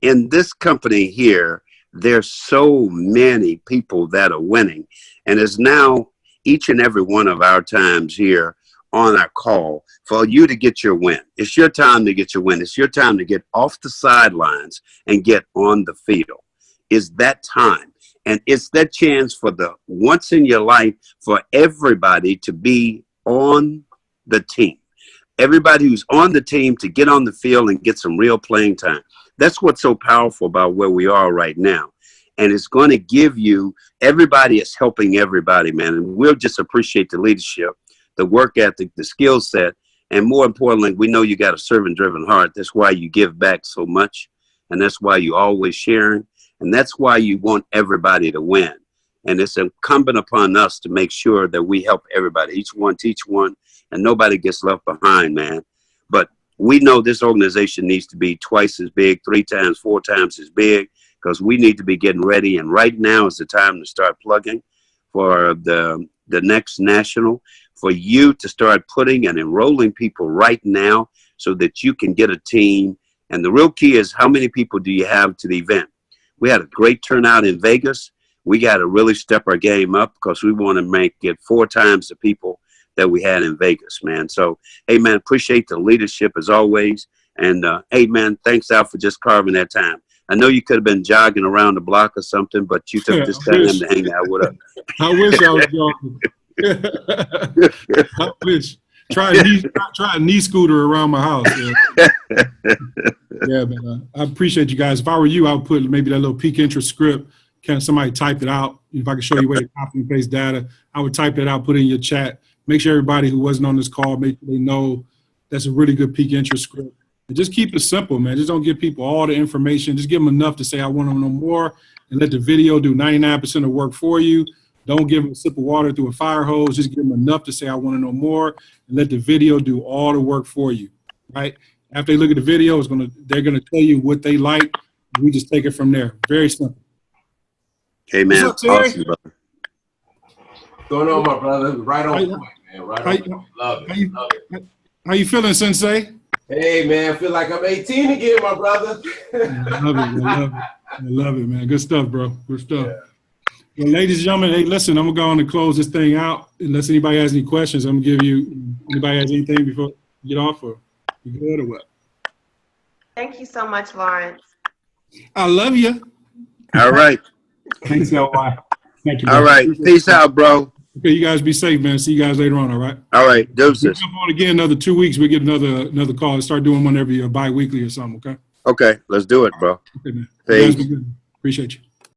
In this company here, there's so many people that are winning. And it's now each and every one of our times here on our call for you to get your win. It's your time to get your win. It's your time to get off the sidelines and get on the field. It's that time. And it's that chance for the once in your life for everybody to be on the team. Everybody who's on the team to get on the field and get some real playing time. That's what's so powerful about where we are right now. And it's going to give you, everybody is helping everybody, man. And we'll just appreciate the leadership, the work ethic, the skill set. And more importantly, we know you got a servant-driven heart. That's why you give back so much. And that's why you always sharing. And that's why you want everybody to win. And it's incumbent upon us to make sure that we help everybody, each one teach one, and nobody gets left behind, man. But we know this organization needs to be twice as big, 3 times, 4 times as big, because we need to be getting ready. And right now is the time to start plugging for the next national, for you to start putting and enrolling people right now so that you can get a team. And the real key is how many people do you have to the event? We had a great turnout in Vegas. We got to really step our game up because we want to make it 4 times the people that we had in Vegas, man. So, hey, man, appreciate the leadership as always. And, hey, man, thanks out for just carving that time. I know you could have been jogging around the block or something, but you took this time to hang out with us. I wish I was jogging. I wish. Try a knee scooter around my house. Yeah, yeah, man. I appreciate you guys. If I were you, I would put maybe that little Pique interest script. Can somebody type it out? If I could show you where to copy and paste data, I would type it out, put it in your chat. Make sure everybody who wasn't on this call, make sure they know that's a really good Pique interest script. And just keep it simple, man. Just don't give people all the information. Just give them enough to say, I want to know more, and let the video do 99% of the work for you. Don't give them a sip of water through a fire hose. Just give them enough to say, I want to know more, and let the video do all the work for you, right? After they look at the video, they're gonna tell you what they like. We just take it from there. Very simple. Hey, man. What's up, Terry? Awesome, brother. going on, my brother? Right on How- point, man. Right on point. Love it. Love it. How you feeling, Sensei? Hey, man, I feel like I'm 18 again, my brother. I love it, man. I love it, man. Good stuff, bro. Good stuff. Yeah. Well, ladies and gentlemen, hey, listen, I'm gonna go on and close this thing out. Unless anybody has any questions, I'm gonna give you. Anybody has anything before you get off, or you good or what? Thank you so much, Lawrence. I love you. All right. Thanks, LY. Thank you. All bro. right. Peace out, bro. Okay, you guys be safe, man. See you guys later on. All right. All right. We'll Deuces. jump on again another 2 weeks. We get another call and start doing one every bi-weekly or something. Okay. Okay. Let's do it, bro. Okay, man. You guys Peace. be good. Appreciate you.